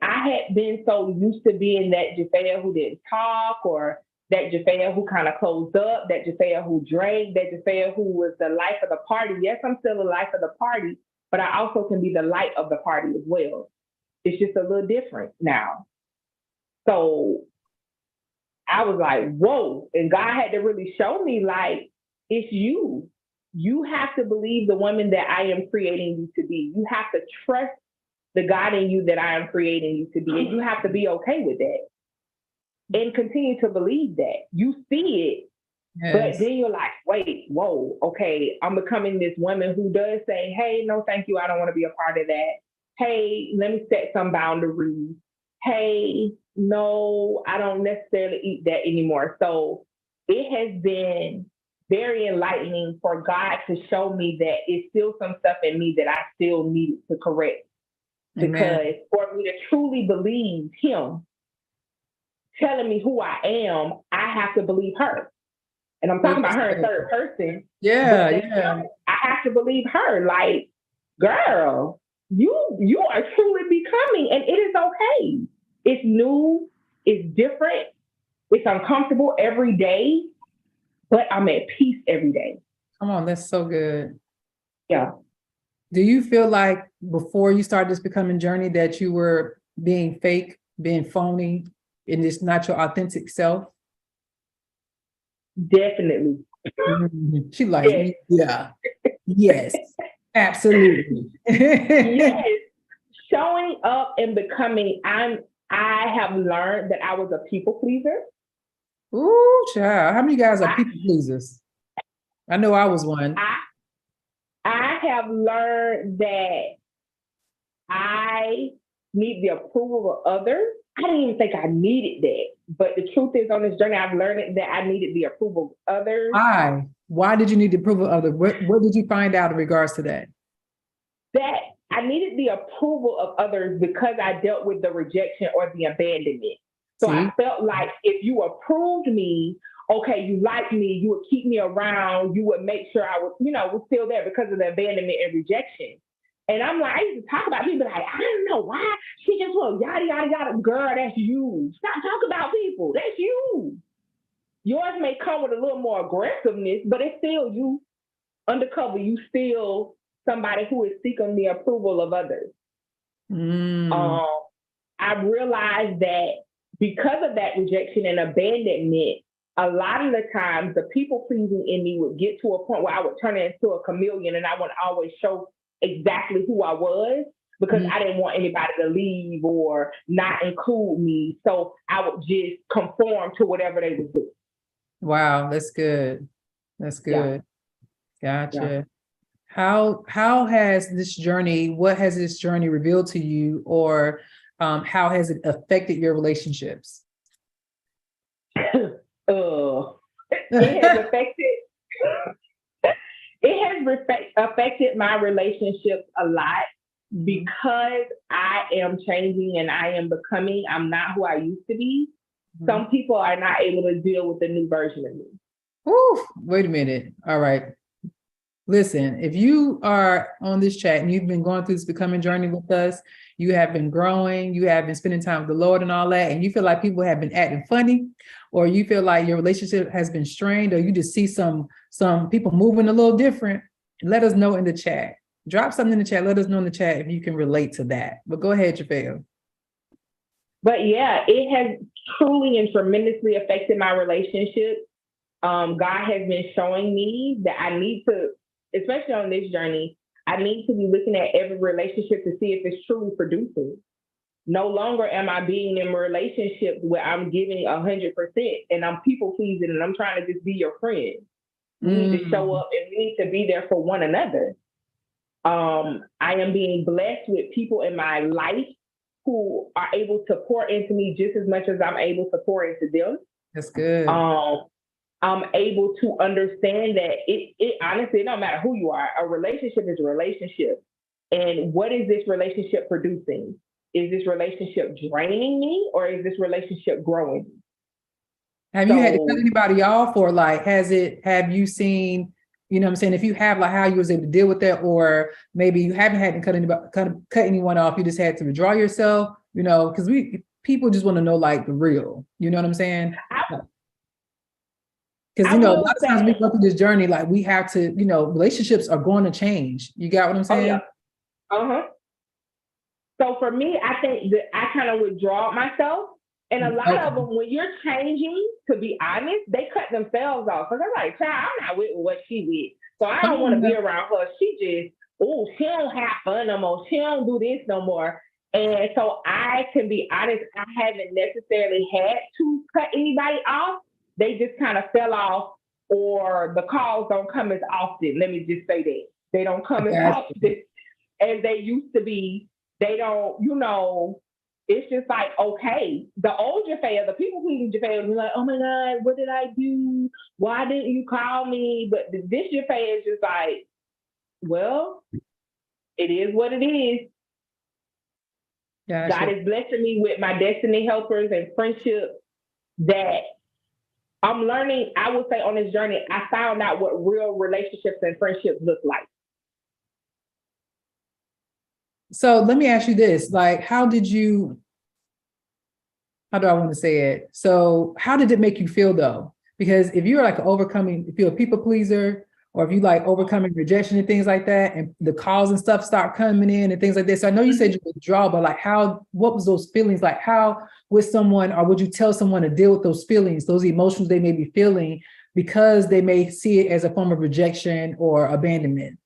I had been so used to being that Jafaea who didn't talk, or that Jafaea who kind of closed up, that Jafaea who drank, that Jafaea who was the life of the party. Yes, I'm still the life of the party, but I also can be the light of the party as well. It's just a little different now. So I was like, whoa. And God had to really show me, like, it's you. You have to believe the woman that I am creating you to be. You have to trust the God in you that I am creating you to be. And you have to be okay with that. And continue to believe that. You see it, but then you're like, wait, whoa, okay, I'm becoming this woman who does say, hey, no, thank you, I don't want to be a part of that. Hey, let me set some boundaries. Hey, no, I don't necessarily eat that anymore. So it has been very enlightening for God to show me that it's still some stuff in me that I still needed to correct. Amen. Because for me to truly believe Him telling me who I am, I have to believe her. And I'm talking about her in third person.
Yeah.
I have to believe her. Like, girl, you are truly becoming, and it is okay. It's new, it's different, it's uncomfortable every day, but I'm at peace every day.
Come on, that's so good.
Yeah.
Do you feel like before you started this becoming journey that you were being fake, being phony, and it's not your authentic self?
Definitely.
She like, yes, absolutely.
Yes. Showing up and becoming, I have learned that I was a people pleaser.
Ooh, child. How many guys are people pleasers? I know I was one.
I have learned that I need the approval of others. I didn't even think I needed that. But the truth is, on this journey, I've learned that I needed the approval of others.
Why? Why did you need the approval of others? What did you find out in regards to that?
That I needed the approval of others because I dealt with the rejection or the abandonment. So I felt like if you approved me, okay, you liked me, you would keep me around, you would make sure I was, was still there because of the abandonment and rejection. And I'm like, I used to talk about people like, I don't know why. She just went yada, yada, yada. Girl, that's you. Stop talking about people. That's you. Yours may come with a little more aggressiveness, but it's still you. Undercover, you still somebody who is seeking the approval of others. I realized that because of that rejection and abandonment, a lot of the times the people pleasing in me would get to a point where I would turn into a chameleon and I would always show exactly who I was because
Mhm.
I didn't want anybody to leave or not include me. So I would just conform to whatever they would do.
Wow, that's good. That's
Yeah.
good.
Yeah.
Gotcha. How has this journey, what has this journey revealed to you, or how has it affected your relationships?
It has affected affected my relationships a lot
Mhm.
because I am changing and I am becoming. I'm not who I used to be.
Mhm.
Some people are not able to deal with the new version of me.
Whew, wait a minute. All right. Listen, if you are on this chat and you've been going through this becoming journey with us, you have been growing, you have been spending time with the Lord and all that, and you feel like people have been acting funny, or you feel like your relationship has been strained, or you just see some people moving a little different, let us know in the chat. Drop something in the chat. Let us know in the chat if you can relate to that. But go ahead, Jafaea.
But yeah, it has truly and tremendously affected my relationship. God has been showing me that I need to, especially on this journey, I need to be looking at every relationship to see if it's truly producing. No longer am I being in relationships where I'm giving 100% and I'm people pleasing and I'm trying to just be your friend. We need to show
Mm,
up and we need to be there for one another. I am being blessed with people in my life who are able to pour into me just as much as I'm able to pour into them.
that's good.
Um, I'm able to understand that it honestly, it don't matter who you are. A relationship is a relationship. And what is this relationship producing? Is this relationship draining me or is this relationship growing?
Have you had to cut
So
anybody off, or like have you seen, you know what I'm saying, if you have, like, how you was able to deal with that, or maybe you haven't had to cut anyone off, you just had to withdraw yourself, because people just want to know like the real, you know what I'm saying?
I,
Because
I
a lot
will
of times we
say,
go through this journey, like we have to, relationships are going to change. You got what I'm
oh yeah,
saying?
uh-huh. So for me, I think that I kind of withdraw myself. And a lot of
Okay.
them, when you're changing, to be honest, they cut themselves off. Because I'm like, child, I'm not with what she with. So I
Come
don't want
on
to be
now.
around her. She just, oh, she don't have fun no more. She don't do this no more. And so I can be honest, I haven't necessarily had to cut anybody off. They just kind of fell off, or the calls don't come as often. Let me just say that. They don't
I
come as
got you.
often as they used to be. They don't, it's just like, okay. The old Jafaea, the people pleasing Jafaea was like, oh my God, what did I do? Why didn't you call me? But this Jafaea is just like, well, it is what it is. God
Gotcha.
is blessing me with my destiny helpers and friendships that I'm learning. I would say on this journey, I found out what real relationships and friendships look like.
So let me ask you this, like, how do I want to say it? So how did it make you feel though? Because if you're like if you're a people pleaser, or if you like overcoming rejection and things like that, and the calls and stuff start coming in and things like this. So I know you said you withdraw, but like what was those feelings? Like how would someone, or would you tell someone to deal with those feelings, those emotions they may be feeling, because they may see it as a form of rejection or abandonment?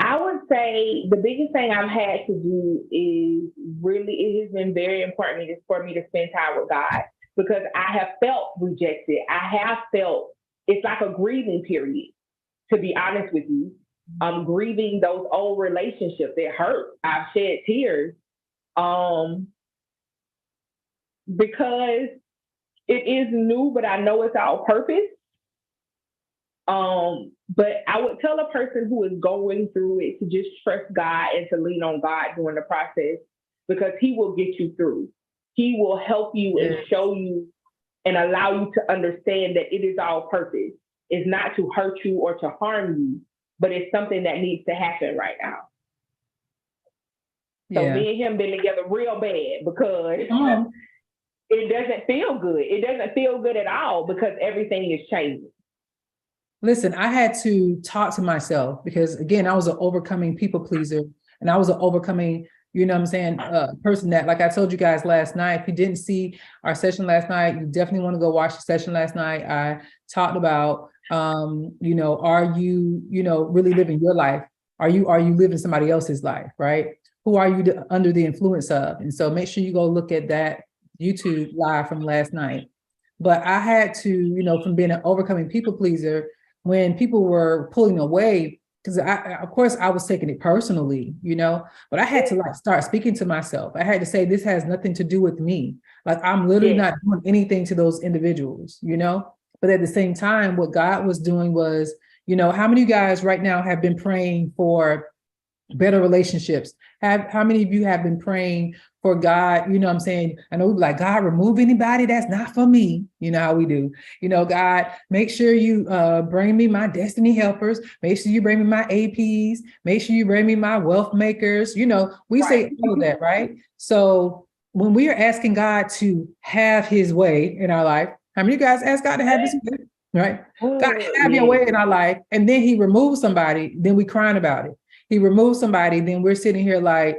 I would say the biggest thing I've had to do is really, it has been very important for me to spend time with God because I have felt rejected. I have felt it's like a grieving period, to be honest with you. I'm grieving those old relationships. It hurt. I've shed tears because it is new, but I know it's our purpose. But I would tell a person who is going through it to just trust God and to lean on God during the process because He will get you through. He will help you and
Yeah.
show you and allow you to understand that it is our purpose. It's not to hurt you or to harm you, but it's something that needs to happen right now. So
Yeah.
me and him been together real bad because
Come on.
it doesn't feel good. It doesn't feel good at all because everything is changing.
Listen, I had to talk to myself because again, I was an overcoming people pleaser, and I was an overcoming, you know what I'm saying, person that, like I told you guys last night, if you didn't see our session last night, you definitely want to go watch the session last night. I talked about, are you, really living your life Are you living somebody else's life, right? Who are you under the influence of? And so make sure you go look at that YouTube live from last night. But I had to, from being an overcoming people pleaser, when people were pulling away, because of course, I was taking it personally, but I had to like start speaking to myself. I had to say, this has nothing to do with me. Like, I'm literally not doing anything to those individuals, But at the same time, what God was doing was, how many of you guys right now have been praying for better relationships? How many of you have been praying for God? I'm saying, I know we're like, God, remove anybody that's not for me. You know how we do. God, make sure you bring me my destiny helpers. Make sure you bring me my APs. Make sure you bring me my wealth makers. We say all of that, right? So when we are asking God to have his way in our life, how many of you guys ask God to have his way? Right? God, have your way in our life. And then he removes somebody, then we crying about it. He removes somebody, then we're sitting here like,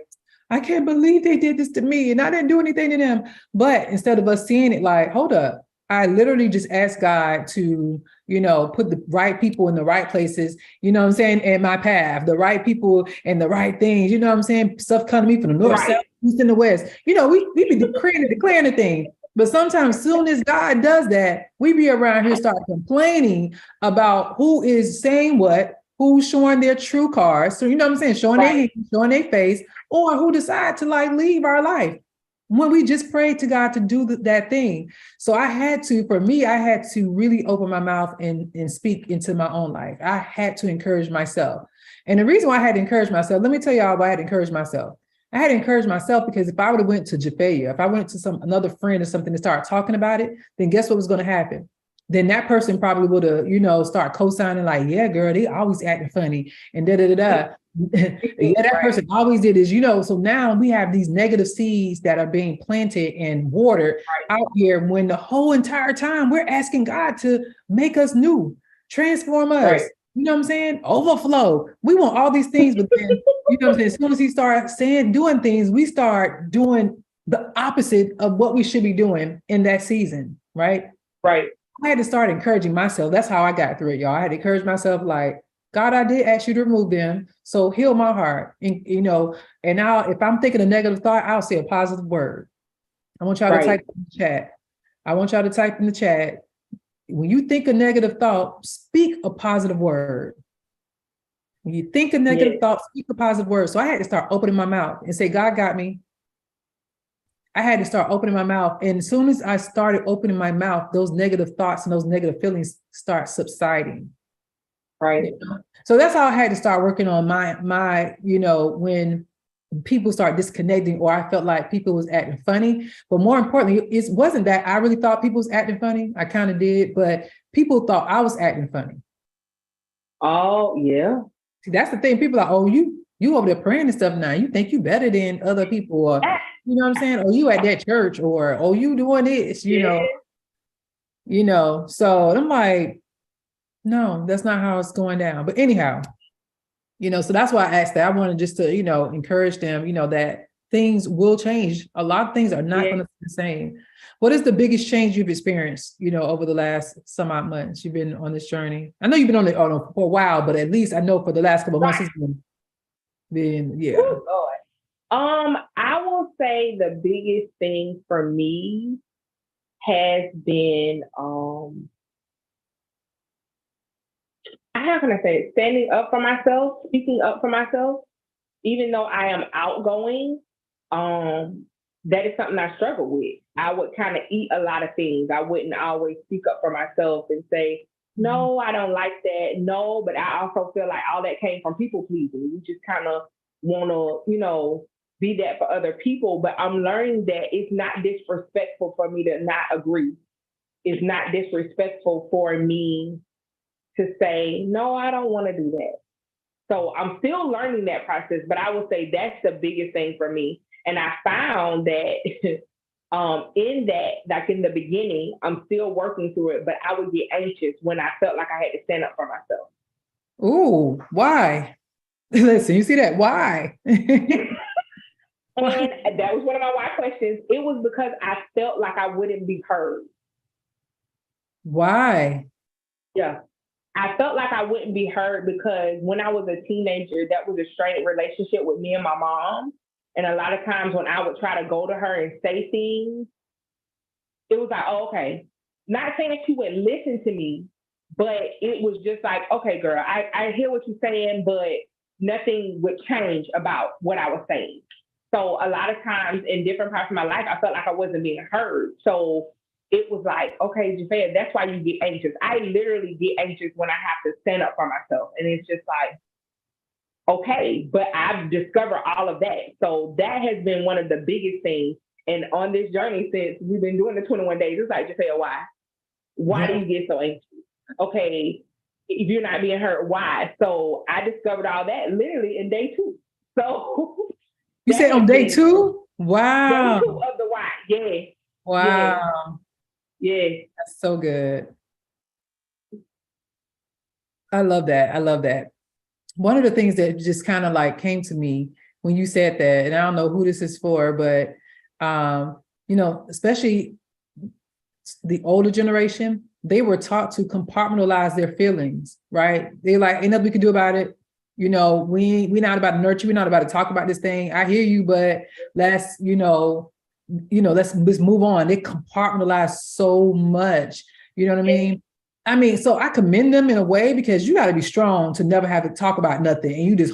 I can't believe they did this to me and I didn't do anything to them. But instead of us seeing it like, hold up, I literally just asked God to, put the right people in the right places, what I'm saying, in my path, the right people and the right things, what I'm saying? Stuff come to me from the north, south, east, and the west. We be declaring the thing. But sometimes soon as God does that, we be around here start complaining about who is saying what, who's showing their true cards. So, what I'm saying? Showing their hands, showing their face, or who decide to like leave our life when we just prayed to God to do that thing. So I had to really open my mouth and speak into my own life. I had to encourage myself. And the reason why I had to encourage myself, let me tell y'all why I had to encourage myself. I had to encourage myself because if I would have went to Jafaea, if I went to another friend or something to start talking about it, then guess what was going to happen? Then that person probably would have, start co-signing like, yeah, girl, they always acting funny and da-da-da-da. Yeah, that person always did is, so now we have these negative seeds that are being planted and watered out here when the whole entire time we're asking God to make us new, transform us. You know what I'm saying? Overflow. We want all these things, but then, what I'm saying? As soon as he starts doing things, we start doing the opposite of what we should be doing in that season, right?
Right.
I had to start encouraging myself. That's how I got through it, y'all. I had to encourage myself like, God, I did ask you to remove them. So heal my heart. And, and now if I'm thinking a negative thought, I'll say a positive word. I want y'all to type in the chat. I want y'all to type in the chat. When you think a negative thought, speak a positive word. When you think a negative thought, speak a positive word. So I had to start opening my mouth and say, God got me. I had to start opening my mouth. And as soon as I started opening my mouth, those negative thoughts and those negative feelings start subsiding.
Right.
So that's how I had to start working on my, when people start disconnecting or I felt like people was acting funny. But more importantly, it wasn't that I really thought people was acting funny. I kind of did, but people thought I was acting funny.
Oh, yeah.
See, that's the thing. People are, oh, you over there praying and stuff now. You think you better than other people, or you know what I'm saying? Or you at that church, or oh, you doing this, So I'm like, no, that's not how it's going down. But anyhow, so that's why I asked that. I wanted just to, encourage them, that things will change. A lot of things are not going to be the same. What is the biggest change you've experienced, over the last some odd months you've been on this journey? I know you've been on it for a while, but at least I know for the last couple of months it's been yeah.
Ooh, Lord. I will say the biggest thing for me has been how can I say it? Standing up for myself, speaking up for myself, even though I am outgoing, that is something I struggle with. I would kind of eat a lot of things. I wouldn't always speak up for myself and say, no, I don't like that. No, but I also feel like all that came from people pleasing. You just kind of want to, be that for other people. But I'm learning that it's not disrespectful for me to not agree. It's not disrespectful for me to say, no, I don't want to do that. So I'm still learning that process, but I would say that's the biggest thing for me. And I found that in that, like in the beginning, I'm still working through it, but I would get anxious when I felt like I had to stand up for myself.
Ooh, why? Listen, you see that? Why?
And that was one of my why questions. It was because I felt like I wouldn't be heard.
Why?
Yeah. I felt like I wouldn't be heard because when I was a teenager, that was a strained relationship with me and my mom. And a lot of times when I would try to go to her and say things, it was like, oh, okay. Not saying that she would listen to me, but it was just like, okay, girl, I hear what you're saying, but nothing would change about what I was saying. So a lot of times in different parts of my life, I felt like I wasn't being heard. So it was like, okay, Jafaea, that's why you get anxious. I literally get anxious when I have to stand up for myself. And it's just like, okay, but I've discovered all of that. So that has been one of the biggest things. And on this journey, since we've been doing the 21 days, it's like, Jafaea, why? Why do you get so anxious? Okay, if you're not being heard, why? So I discovered all that literally in day 2. So
You said on day 2?
Day
Wow.
2 of the why. Yeah.
Wow.
Yeah.
That's so good. I love that. I love that. One of the things that just kind of like came to me when you said that, and I don't know who this is for, but especially the older generation, they were taught to compartmentalize their feelings, right? They're like, ain't nothing we can do about it. We're not about to nurture, we're not about to talk about this thing. I hear you, but let's let's move on. They compartmentalize so much. You know what I mean? So I commend them in a way because you got to be strong to never have to talk about nothing. And you just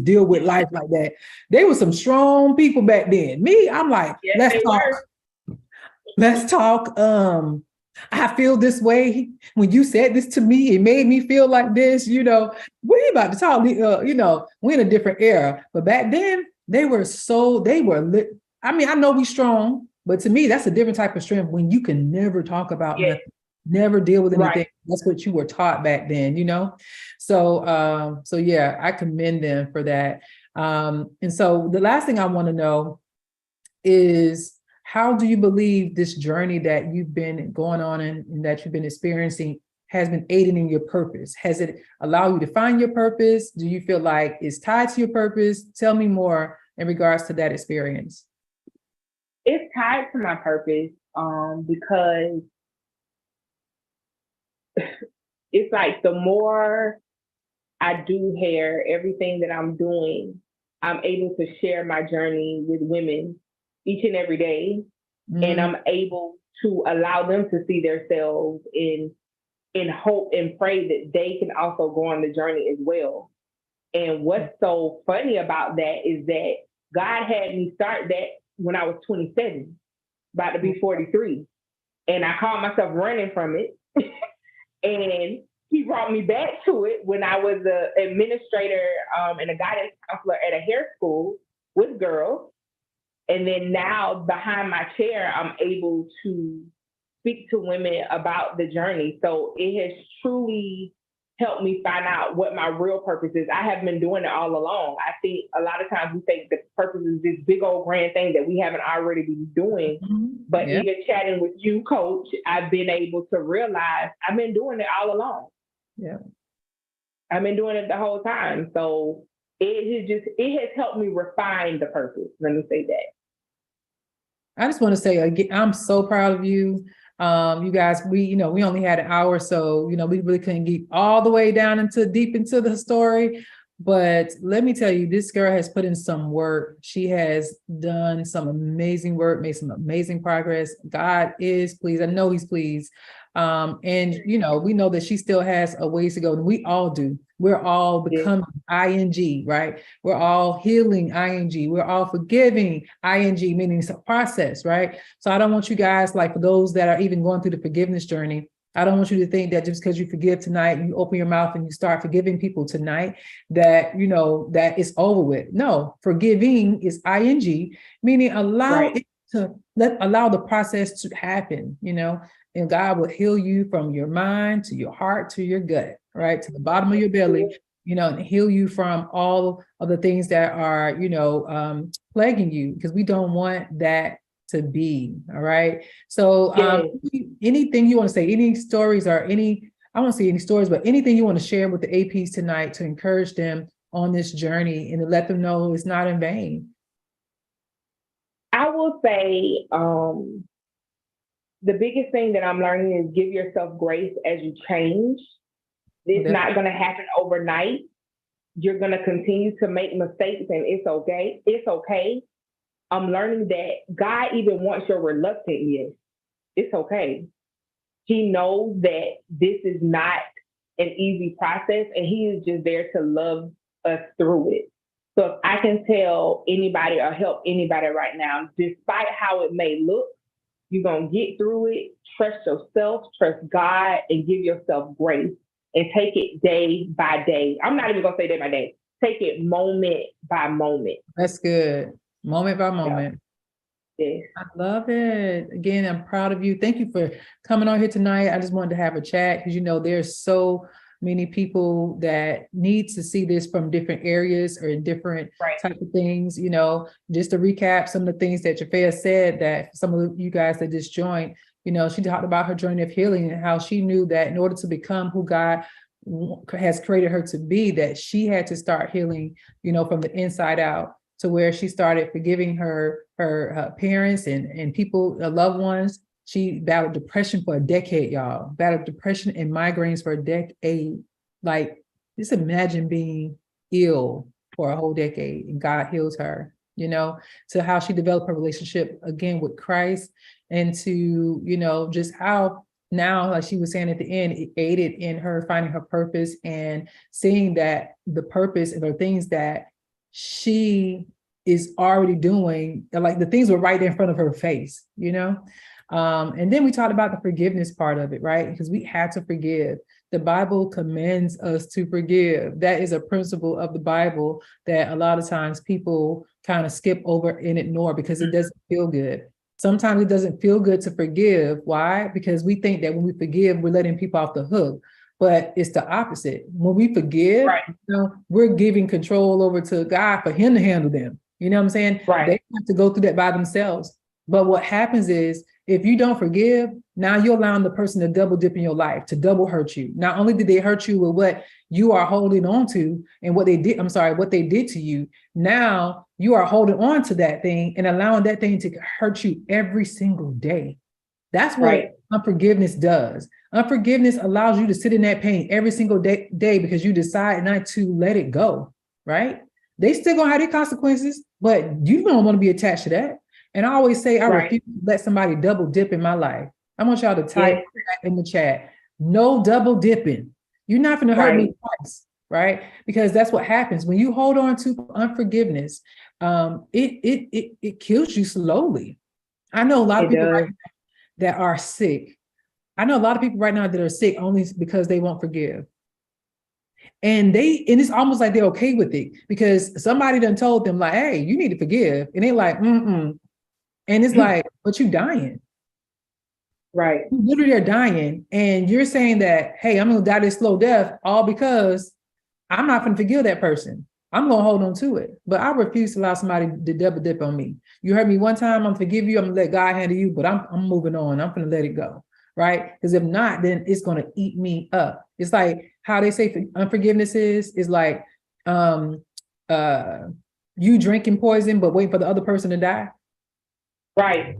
deal with life like that. They were some strong people back then. Me, I'm like, let's talk. Let's talk. I feel this way. When you said this to me, it made me feel like this. We about to talk. We're in a different era. But back then, they were lit. I know we strong, but to me, that's a different type of strength when you can never talk about nothing, never deal with anything. Right. That's what you were taught back then, So yeah, I commend them for that. And so the last thing I want to know is, how do you believe this journey that you've been going on and that you've been experiencing has been aiding in your purpose? Has it allowed you to find your purpose? Do you feel like it's tied to your purpose? Tell me more in regards to that experience.
It's tied to my purpose because it's like the more I do hair, everything that I'm doing, I'm able to share my journey with women each and every day. And I'm able to allow them to see themselves in hope and pray that they can also go on the journey as well. And what's so funny about that is that God had me start that when I was 27, about to be 43. And I called myself running from it. And he brought me back to it when I was an administrator and a guidance counselor at a hair school with girls. And then now behind my chair, I'm able to speak to women about the journey. So it has truly helped me find out what my real purpose is. I have been doing it all along. I think a lot of times we think the purpose is this big old grand thing that we haven't already been doing. But even chatting with you, Coach, I've been able to realize I've been doing it all along.
Yeah.
I've been doing it the whole time. So it has helped me refine the purpose. Let me say that.
I just want to say again, I'm so proud of you. You guys, we only had an hour, so we really couldn't get all the way down deep into the story. But let me tell you, this girl has put in some work. She has done some amazing work, made some amazing progress. God is pleased. I know he's pleased. And we know that she still has a ways to go, and we all do. We're all becoming ing, right? We're all healing ing. We're all forgiving ing, meaning it's a process, right? So I don't want you guys, like for those that are even going through the forgiveness journey, I don't want you to think that just because you forgive tonight, you open your mouth and you start forgiving people tonight, that that it's over with. No, forgiving is ing, meaning allow it to allow the process to happen, and God will heal you from your mind to your heart to your gut, right? To the bottom of your belly, and heal you from all of the things that are, plaguing you, because we don't want that to be. All right. So anything you want to say, any stories or I won't say any stories, but anything you want to share with the APs tonight to encourage them on this journey and to let them know it's not in vain?
I will say the biggest thing that I'm learning is give yourself grace as you change. It's not going to happen overnight. You're going to continue to make mistakes, and it's okay. It's okay. I'm learning that God even wants your reluctant yes. It's okay. He knows that this is not an easy process, and he is just there to love us through it. So if I can tell anybody or help anybody right now, despite how it may look, you're going to get through it. Trust yourself, trust God, and give yourself grace and take it day by day. I'm not even going to say day by day. Take it moment by moment.
That's good. Moment by moment.
Yes.
I love it. Again, I'm proud of you. Thank you for coming on here tonight. I just wanted to have a chat because, there's so many people that need to see this from different areas or in different type of things. Just to recap some of the things that Jafaea said, that some of you guys that just joined, she talked about her journey of healing and how she knew that in order to become who God has created her to be, that she had to start healing, from the inside out, to where she started forgiving her parents and people, loved ones. She battled depression for a decade, y'all. Battled depression and migraines for a decade. Like, just imagine being ill for a whole decade and God heals her, to how she developed her relationship again with Christ, and to, just how now, like she was saying at the end, it aided in her finding her purpose and seeing that the purpose and the things that she is already doing, like the things were right in front of her face, and then we talked about the forgiveness part of it, right? Because we had to forgive. The Bible commends us to forgive. That is a principle of the Bible that a lot of times people kind of skip over and ignore because it doesn't feel good. Sometimes it doesn't feel good to forgive. Why? Because we think that when we forgive, we're letting people off the hook. But it's the opposite. When we forgive, we're giving control over to God for him to handle them. You know what I'm saying?
Right.
They have to go through that by themselves. But what happens is, if you don't forgive, now you're allowing the person to double dip in your life, to double hurt you. Not only did they hurt you with what you are holding on to and what they did to you. Now you are holding on to that thing and allowing that thing to hurt you every single day. That's what unforgiveness does. Unforgiveness allows you to sit in that pain every single day because you decide not to let it go, right? They still gonna have their consequences, but you don't want to be attached to that. And I always say, I refuse to let somebody double dip in my life. I want y'all to type in the chat, no double dipping. You're not going to hurt me twice, right? Because that's what happens when you hold on to unforgiveness. It kills you slowly. I know a lot of people right now that are sick. I know a lot of people right now that are sick only because they won't forgive. And it's almost like they're okay with it because somebody done told them like, hey, you need to forgive. And they're like, And it's like, but you dying.
Right.
You literally are dying. And you're saying that, hey, I'm going to die this slow death all because I'm not going to forgive that person. I'm going to hold on to it. But I refuse to allow somebody to double dip on me. You heard me one time, I'm going to forgive you. I'm going to let God handle you, but I'm moving on. I'm going to let it go. Right? Because if not, then it's going to eat me up. It's like how they say unforgiveness is like you drinking poison, but waiting for the other person to die.
Right.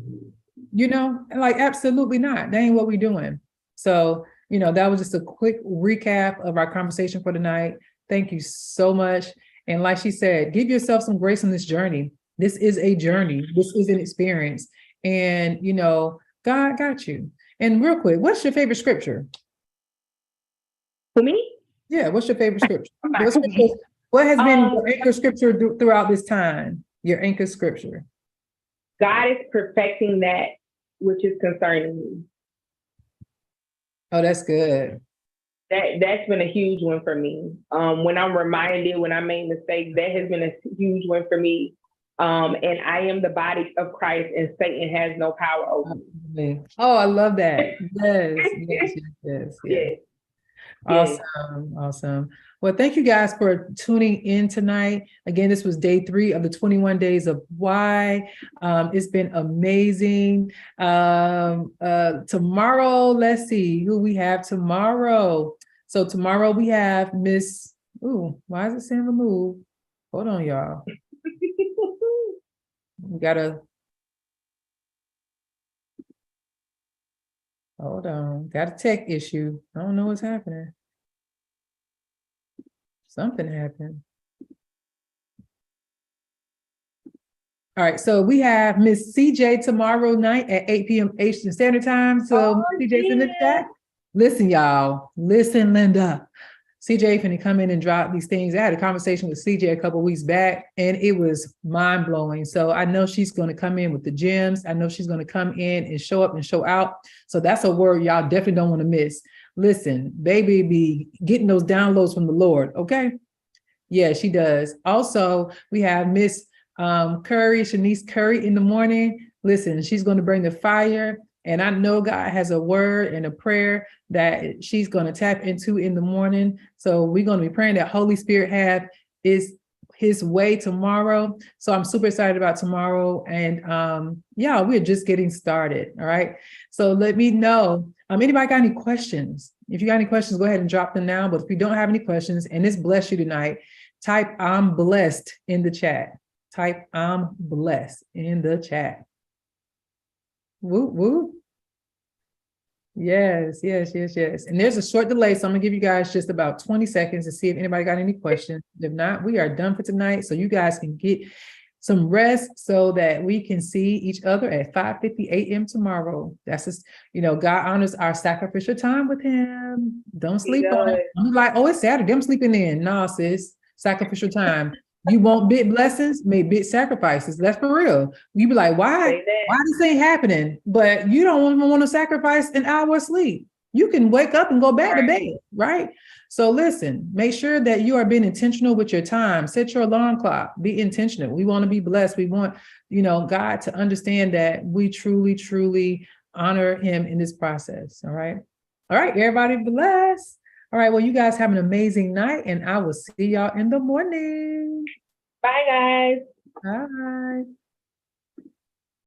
Like absolutely not. That ain't what we're doing. So, that was just a quick recap of our conversation for tonight. Thank you so much. And like she said, give yourself some grace on this journey. This is a journey. This is an experience. And, God got you. And real quick, what's your favorite scripture?
For me?
Yeah, what's your favorite scripture? What has been your anchor scripture throughout this time? Your anchor scripture.
God is perfecting that which is concerning me.
Oh, that's good.
That's been a huge one for me. When I'm reminded, when I made mistakes, that has been a huge one for me. And I am the body of Christ, and Satan has no power over me.
Oh, I love that. Yes. Awesome. Well, thank you guys for tuning in tonight. Again, this was day 3 of the 21 days of why. It's been amazing. Tomorrow, let's see who we have tomorrow. So tomorrow we have Miss, why is it saying remove? Hold on, y'all. We gotta, hold on, got a tech issue. I don't know what's happening. Something happened. All right, so we have Miss CJ tomorrow night at 8 p.m. Eastern Standard Time. So CJ's in the chat. Listen, y'all. Listen, Linda. CJ finna come in and drop these things. I had a conversation with CJ a couple weeks back, and it was mind-blowing. So I know she's going to come in with the gems. I know she's going to come in and show up and show out. So that's a word y'all definitely don't want to miss. Listen, baby be getting those downloads from the Lord, okay? Yeah, she does. Also, we have Miss Curry, Shanice Curry in the morning. Listen, she's going to bring the fire. And I know God has a word and a prayer that she's going to tap into in the morning. So we're going to be praying that Holy Spirit have his way tomorrow. So I'm super excited about tomorrow. And yeah, we're just getting started. All right. So let me know. Anybody got any questions? If you got any questions, go ahead and drop them now. But if you don't have any questions and this bless you tonight, type I'm blessed in the chat. Type I'm blessed in the chat. Woo, woo. Yes. And there's a short delay, so I'm gonna give you guys just about 20 seconds to see if anybody got any questions. If not, we are done for tonight. So you guys can get some rest so that we can see each other at 5:50 a.m. tomorrow. That's just, God honors our sacrificial time with him. Don't sleep on it. I'm like, oh, it's Saturday. I'm sleeping in. No, sis, sacrificial time. You want big blessings, make big sacrifices. That's for real. You be like, why this ain't happening? But you don't even want to sacrifice an hour of sleep. You can wake up and go back to bed, right? So listen, make sure that you are being intentional with your time. Set your alarm clock. Be intentional. We want to be blessed. We want, God to understand that we truly, truly honor him in this process. All right. All right, everybody bless. All right, well, you guys have an amazing night, and I will see y'all in the morning.
Bye, guys.
Bye.